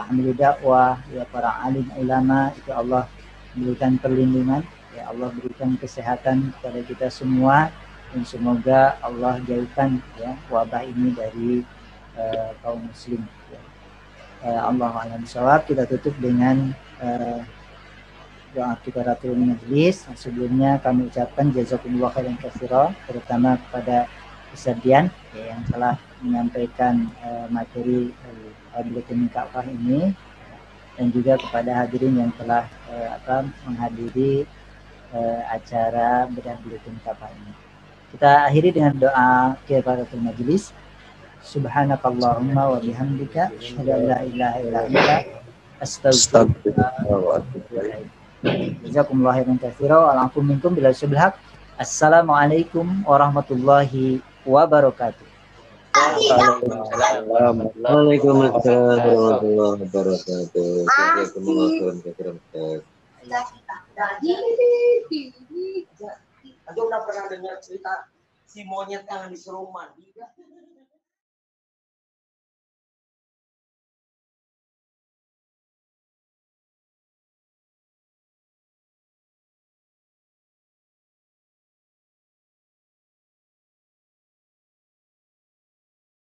hamil dakwah ya, para alim ulama, itu Allah berikan perlindungan ya, Allah berikan kesehatan kepada kita semua, dan semoga Allah jauhkan ya wabah ini dari kaum muslim ya. Allahu a'lam bishawab. Kita tutup dengan doa kifaratul majlis. Sebelumnya kami ucapkan jazakumullah khairan katsiran, terutama kepada Ustaz Dian ya, yang telah menyampaikan materi buletin Ka'bah ini, dan juga kepada hadirin yang telah menghadiri acara bedah buletin Ka'bah ini. Kita akhiri dengan doa kifaratul majlis. Subhanakallahumma wa bihamdika asyhadu an la ilaha illa anta astaghfiruka wa atubu ilaik. Jazakumullahu khairan katsiran wa alaikum minkum bila subhak. Assalamualaikum warahmatullahi wabarakatuh. Waalaikumsalam warahmatullahi wabarakatuh. Jazakumullahu khairan katsiran. Aja udah pernah dengar cerita si monyet yang disuruh mandi?